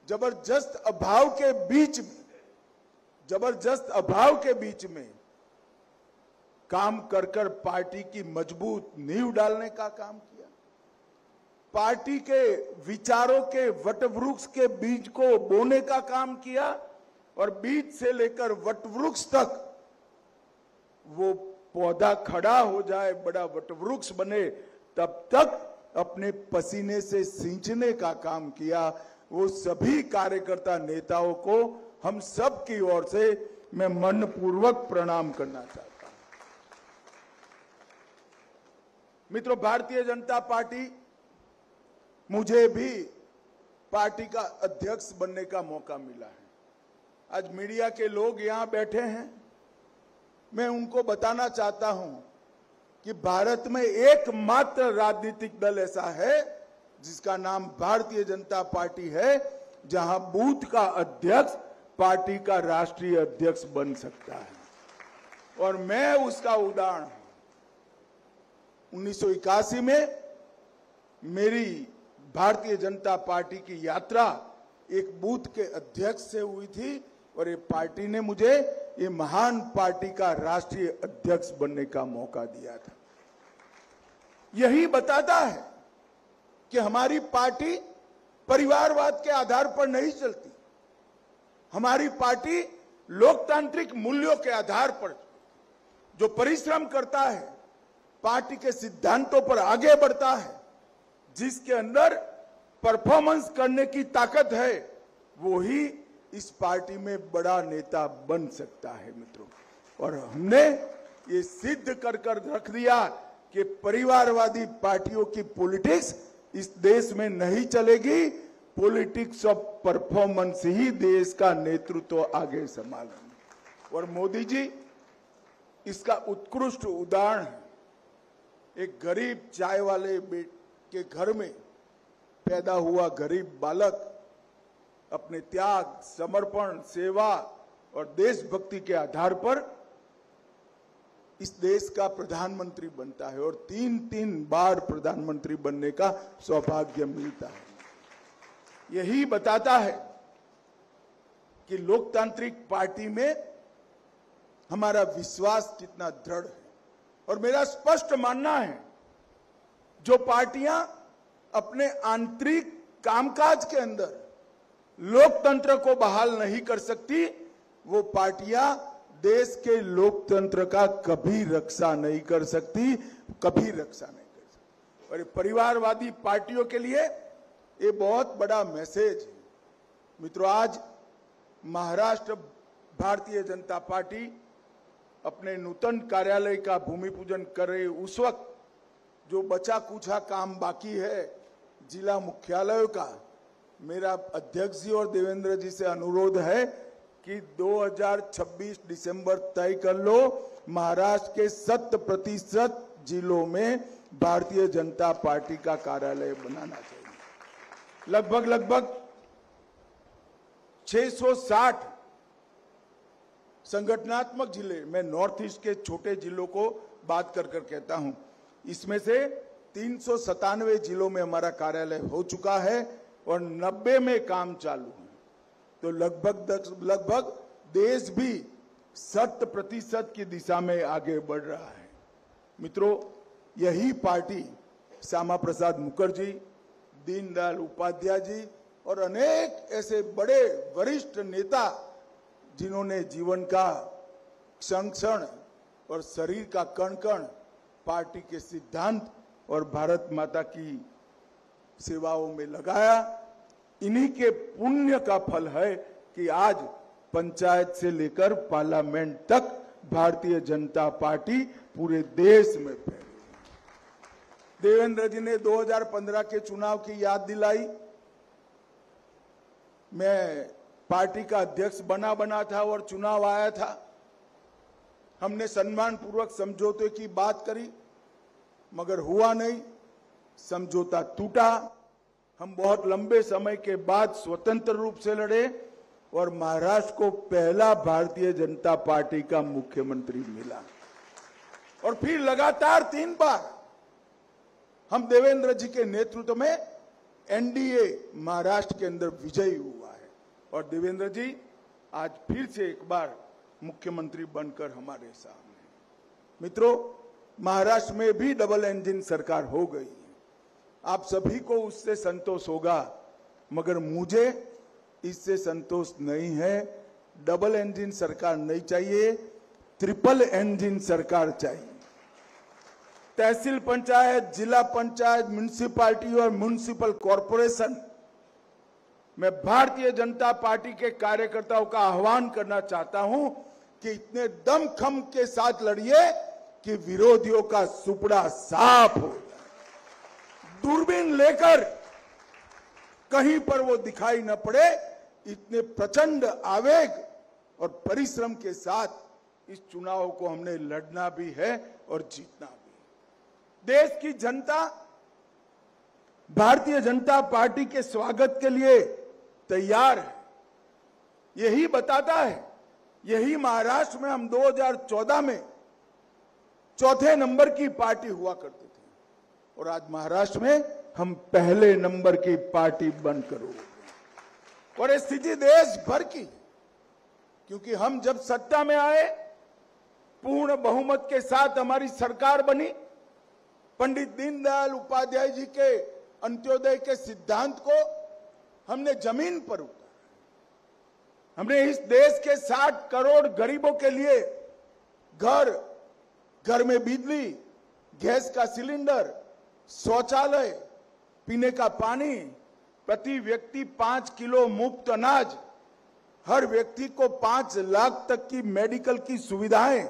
जबरदस्त अभाव के बीच में काम कर पार्टी की मजबूत नींव डालने का काम किया, पार्टी के विचारों के वटवृक्ष के बीज को बोने का काम किया, और बीज से लेकर वटवृक्ष तक वो पौधा खड़ा हो जाए, बड़ा वटवृक्ष बने, तब तक अपने पसीने से सींचने का काम किया। वो सभी कार्यकर्ता नेताओं को हम सब की ओर से मैं मनपूर्वक प्रणाम करना चाहता हूं। मित्रों, भारतीय जनता पार्टी, मुझे भी पार्टी का अध्यक्ष बनने का मौका मिला है। आज मीडिया के लोग यहां बैठे हैं, मैं उनको बताना चाहता हूं कि भारत में एकमात्र राजनीतिक दल ऐसा है जिसका नाम भारतीय जनता पार्टी है, जहां बूथ का अध्यक्ष पार्टी का राष्ट्रीय अध्यक्ष बन सकता है। और मैं उसका उदाहरण हूं। 1981 में मेरी भारतीय जनता पार्टी की यात्रा एक बूथ के अध्यक्ष से हुई थी और ये पार्टी ने मुझे ये महान पार्टी का राष्ट्रीय अध्यक्ष बनने का मौका दिया था। यही बताता है कि हमारी पार्टी परिवारवाद के आधार पर नहीं चलती। हमारी पार्टी लोकतांत्रिक मूल्यों के आधार पर जो परिश्रम करता है, पार्टी के सिद्धांतों पर आगे बढ़ता है, जिसके अंदर परफॉर्मेंस करने की ताकत है, वो ही इस पार्टी में बड़ा नेता बन सकता है मित्रों। और हमने ये सिद्ध कर रख दिया कि परिवारवादी पार्टियों की पॉलिटिक्स इस देश में नहीं चलेगी। पॉलिटिक्स ऑफ परफॉर्मेंस ही देश का नेतृत्व आगे संभालेंगे। और मोदी जी इसका उत्कृष्ट उदाहरण है। एक गरीब चाय वाले के घर में पैदा हुआ गरीब बालक अपने त्याग, समर्पण, सेवा और देशभक्ति के आधार पर इस देश का प्रधानमंत्री बनता है और 3-3 बार प्रधानमंत्री बनने का सौभाग्य मिलता है। यही बताता है कि लोकतांत्रिक पार्टी में हमारा विश्वास कितना दृढ़ है। और मेरा स्पष्ट मानना है, जो पार्टियां अपने आंतरिक कामकाज के अंदर लोकतंत्र को बहाल नहीं कर सकती, वो पार्टियां देश के लोकतंत्र का कभी रक्षा नहीं कर सकती, कभी रक्षा नहीं कर सकती। और परिवारवादी पार्टियों के लिए ये बहुत बड़ा मैसेज है। मित्रों, आज महाराष्ट्र भारतीय जनता पार्टी अपने नूतन कार्यालय का भूमि पूजन कर रहे उस वक्त जो बचा कुछा काम बाकी है जिला मुख्यालयों का, मेरा अध्यक्ष जी और देवेंद्र जी से अनुरोध है कि 2026 दिसंबर तय कर लो, महाराष्ट्र के 100% जिलों में भारतीय जनता पार्टी का कार्यालय बनाना चाहिए। लगभग 660 संगठनात्मक जिले, मैं नॉर्थ ईस्ट के छोटे जिलों को बात कर कहता हूं, इसमें से 397 जिलों में हमारा कार्यालय हो चुका है और 90 में काम चालू है। तो लगभग देश भी 100% की दिशा में आगे बढ़ रहा है। मित्रों, यही पार्टी श्यामा प्रसाद मुखर्जी, दीनदयाल उपाध्याय जी और अनेक ऐसे बड़े वरिष्ठ नेता जिन्होंने जीवन का क्षण और शरीर का कण पार्टी के सिद्धांत और भारत माता की सेवाओं में लगाया, इन्हीं के पुण्य का फल है कि आज पंचायत से लेकर पार्लियामेंट तक भारतीय जनता पार्टी पूरे देश में फैली। देवेंद्र जी ने 2015 के चुनाव की याद दिलाई। मैं पार्टी का अध्यक्ष बना था और चुनाव आया था। हमने सम्मान पूर्वक समझौते की बात करी, मगर हुआ नहीं, समझौता टूटा। हम बहुत लंबे समय के बाद स्वतंत्र रूप से लड़े और महाराष्ट्र को पहला भारतीय जनता पार्टी का मुख्यमंत्री मिला। और फिर लगातार 3 बार हम देवेंद्र जी के नेतृत्व में एनडीए महाराष्ट्र के अंदर विजयी हुआ है। और देवेंद्र जी आज फिर से एक बार मुख्यमंत्री बनकर हमारे सामने। मित्रों, महाराष्ट्र में भी डबल इंजन सरकार हो गई है। आप सभी को उससे संतोष होगा, मगर मुझे इससे संतोष नहीं है। डबल इंजन सरकार नहीं चाहिए, ट्रिपल इंजन सरकार चाहिए। तहसील पंचायत, जिला पंचायत, म्युनिसिपैलिटी और म्युनिसिपल कॉरपोरेशन मैं भारतीय जनता पार्टी के कार्यकर्ताओं का आह्वान करना चाहता हूं कि इतने दमखम के साथ लड़िए कि विरोधियों का सुपड़ा साफ हो, दूरबीन लेकर कहीं पर वो दिखाई न पड़े। इतने प्रचंड आवेग और परिश्रम के साथ इस चुनाव को हमने लड़ना भी है और जीतना भी। देश की जनता भारतीय जनता पार्टी के स्वागत के लिए तैयार है। यही बताता है, यही महाराष्ट्र में हम 2014 में चौथे नंबर की पार्टी हुआ करते थे और आज महाराष्ट्र में हम पहले नंबर की पार्टी बनकर हो गए। और ये स्थिति देश भर की, क्योंकि हम जब सत्ता में आए, पूर्ण बहुमत के साथ हमारी सरकार बनी, पंडित दीनदयाल उपाध्याय जी के अंत्योदय के सिद्धांत को हमने जमीन पर उतारा। हमने इस देश के 60 करोड़ गरीबों के लिए घर में बिजली, गैस का सिलेंडर, शौचालय, पीने का पानी, प्रति व्यक्ति 5 किलो मुफ्त अनाज, हर व्यक्ति को 5 लाख तक की मेडिकल की सुविधाएं,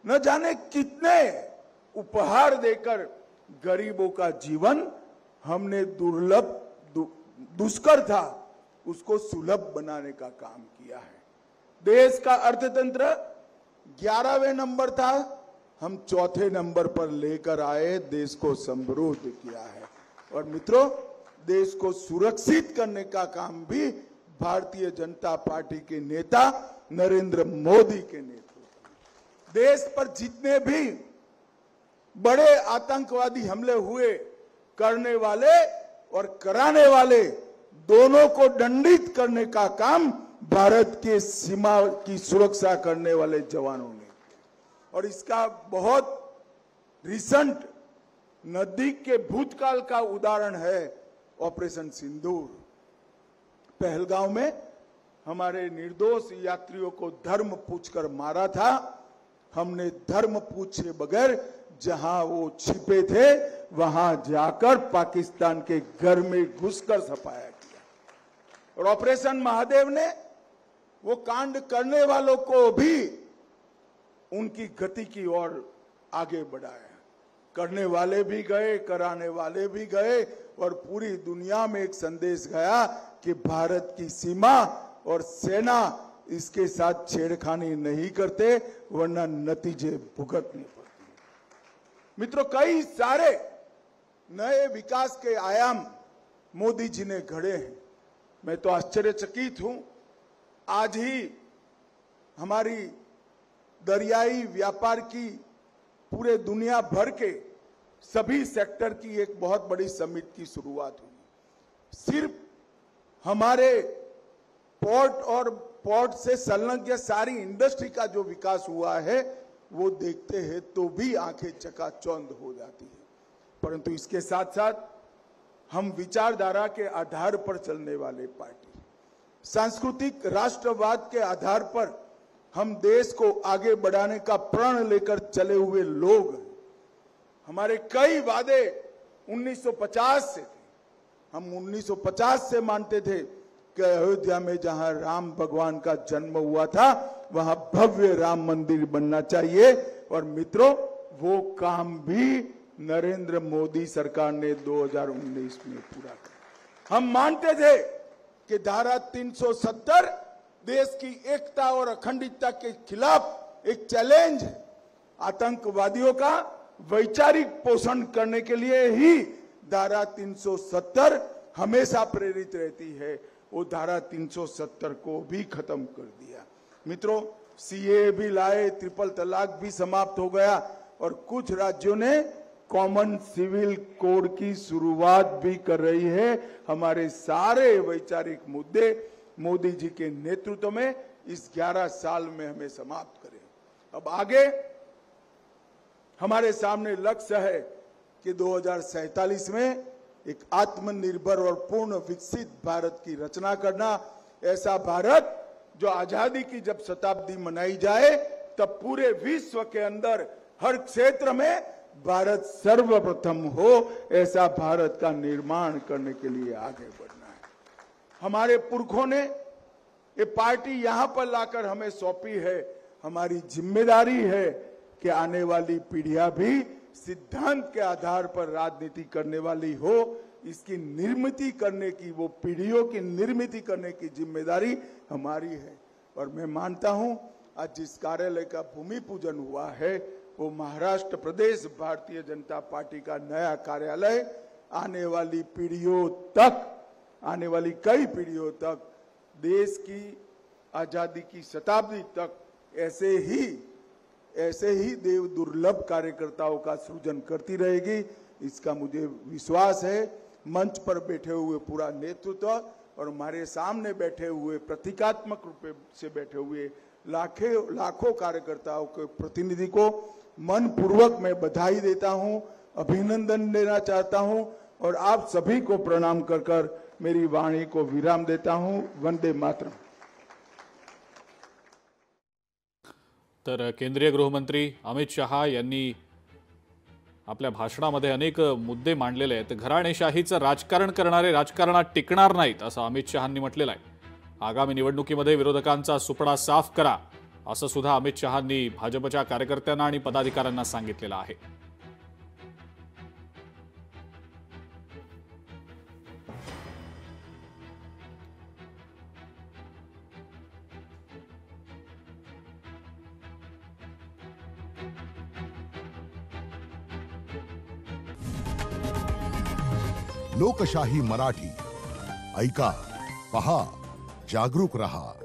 न जाने कितने उपहार देकर गरीबों का जीवन हमने दुष्कर था उसको सुलभ बनाने का काम किया है। देश का अर्थतंत्र 11वें नंबर था, हम चौथे नंबर पर लेकर आए, देश को समृद्ध किया है। और मित्रों, देश को सुरक्षित करने का काम भी भारतीय जनता पार्टी के नेता नरेंद्र मोदी के नेतृत्व में। देश पर जितने भी बड़े आतंकवादी हमले हुए, करने वाले और कराने वाले दोनों को दंडित करने का काम भारत के सीमा की सुरक्षा करने वाले जवानों ने। और इसका बहुत रिसेंट नजदीक के भूतकाल का उदाहरण है ऑपरेशन सिंदूर। पहलगांव में हमारे निर्दोष यात्रियों को धर्म पूछकर मारा था। हमने धर्म पूछे बगैर जहां वो छिपे थे वहां जाकर पाकिस्तान के घर में घुसकर सफाया किया। और ऑपरेशन महादेव ने वो कांड करने वालों को भी उनकी गति की ओर आगे बढ़ाया। करने वाले भी गए, कराने वाले भी गए और पूरी दुनिया में एक संदेश गया कि भारत की सीमा और सेना इसके साथ छेड़खानी नहीं करते, वरना नतीजे भुगतने पड़ते। मित्रों, कई सारे नए विकास के आयाम मोदी जी ने गढ़े हैं। मैं तो आश्चर्यचकित हूं। आज ही हमारी दरियाई व्यापार की पूरे दुनिया भर के सभी सेक्टर की एक बहुत बड़ी समिट की शुरुआत हुई। सिर्फ हमारे पोर्ट और पोर्ट से संलग्न सारी इंडस्ट्री का जो विकास हुआ है वो देखते हैं तो भी आंखें चकाचौंध हो जाती है। परंतु इसके साथ साथ हम विचारधारा के आधार पर चलने वाले पार्टी, सांस्कृतिक राष्ट्रवाद के आधार पर हम देश को आगे बढ़ाने का प्रण लेकर चले हुए लोग हैं। हमारे कई वादे 1950 से थे। हम 1950 से मानते थे कि अयोध्या में जहां राम भगवान का जन्म हुआ था वहां भव्य राम मंदिर बनना चाहिए। और मित्रों, वो काम भी नरेंद्र मोदी सरकार ने 2019 में पूरा किया। हम मानते थे कि धारा 370 देश की एकता और अखंडता के खिलाफ एक चैलेंज है। आतंकवादियों का वैचारिक पोषण करने के लिए ही धारा 370 हमेशा प्रेरित रहती है। वो धारा 370 को भी खत्म कर दिया। मित्रों, सीए भी लाए, ट्रिपल तलाक भी समाप्त हो गया और कुछ राज्यों ने कॉमन सिविल कोड की शुरुआत भी कर रही है। हमारे सारे वैचारिक मुद्दे मोदी जी के नेतृत्व में इस 11 साल में हमें समाप्त करें। अब आगे हमारे सामने लक्ष्य है कि 2047 में एक आत्मनिर्भर और पूर्ण विकसित भारत की रचना करना। ऐसा भारत जो आजादी की जब शताब्दी मनाई जाए तब पूरे विश्व के अंदर हर क्षेत्र में भारत सर्वप्रथम हो, ऐसा भारत का निर्माण करने के लिए आगे बढ़ना है। हमारे पुरखों ने ये पार्टी यहां पर लाकर हमें सौंपी है। हमारी जिम्मेदारी है कि आने वाली पीढ़ियां भी सिद्धांत के आधार पर राजनीति करने वाली हो। इसकी निर्मिति करने की, वो पीढ़ियों की निर्मिति करने की जिम्मेदारी हमारी है। और मैं मानता हूं आज जिस कार्यालय का भूमि पूजन हुआ है वो महाराष्ट्र प्रदेश भारतीय जनता पार्टी का नया कार्यालय आने वाली पीढ़ियों तक, आने वाली कई पीढ़ियों तक, देश की आजादी की शताब्दी तक ऐसे ही देव दुर्लभ कार्यकर्ताओं का सृजन करती रहेगी। इसका मुझे विश्वास है। मंच पर बैठे हुए पूरा नेतृत्व और हमारे सामने बैठे हुए प्रतीकात्मक रूप से बैठे हुए लाखों कार्यकर्ताओं के प्रतिनिधि को मनपूर्वक मैं बधाई देता हूं, अभिनंदन देना चाहता हूं और आप सभी को प्रणाम कर मेरी वाणी को विराम देता हूं। वंदे मातरम। तर केंद्रीय गृहमंत्री अमित शहा यांनी आपल्या भाषणामध्ये अनेक मुद्दे मांडलेले आहेत। घराणेशाहीचं राजकारण करणारे राजकारणात टिकणार नाहीत असं अमित शहांनी म्हटलेलं आहे। आगामी निवडणुकीमध्ये विरोधकांचा सुपडा साफ करा असं सुद्धा अमित शहांनी भाजपच्या कार्यकर्त्यांना आणि पदाधिकाऱ्यांना सांगितलेलं आहे। लोकशाही मराठी ऐका, पहा, जागरूक रहा।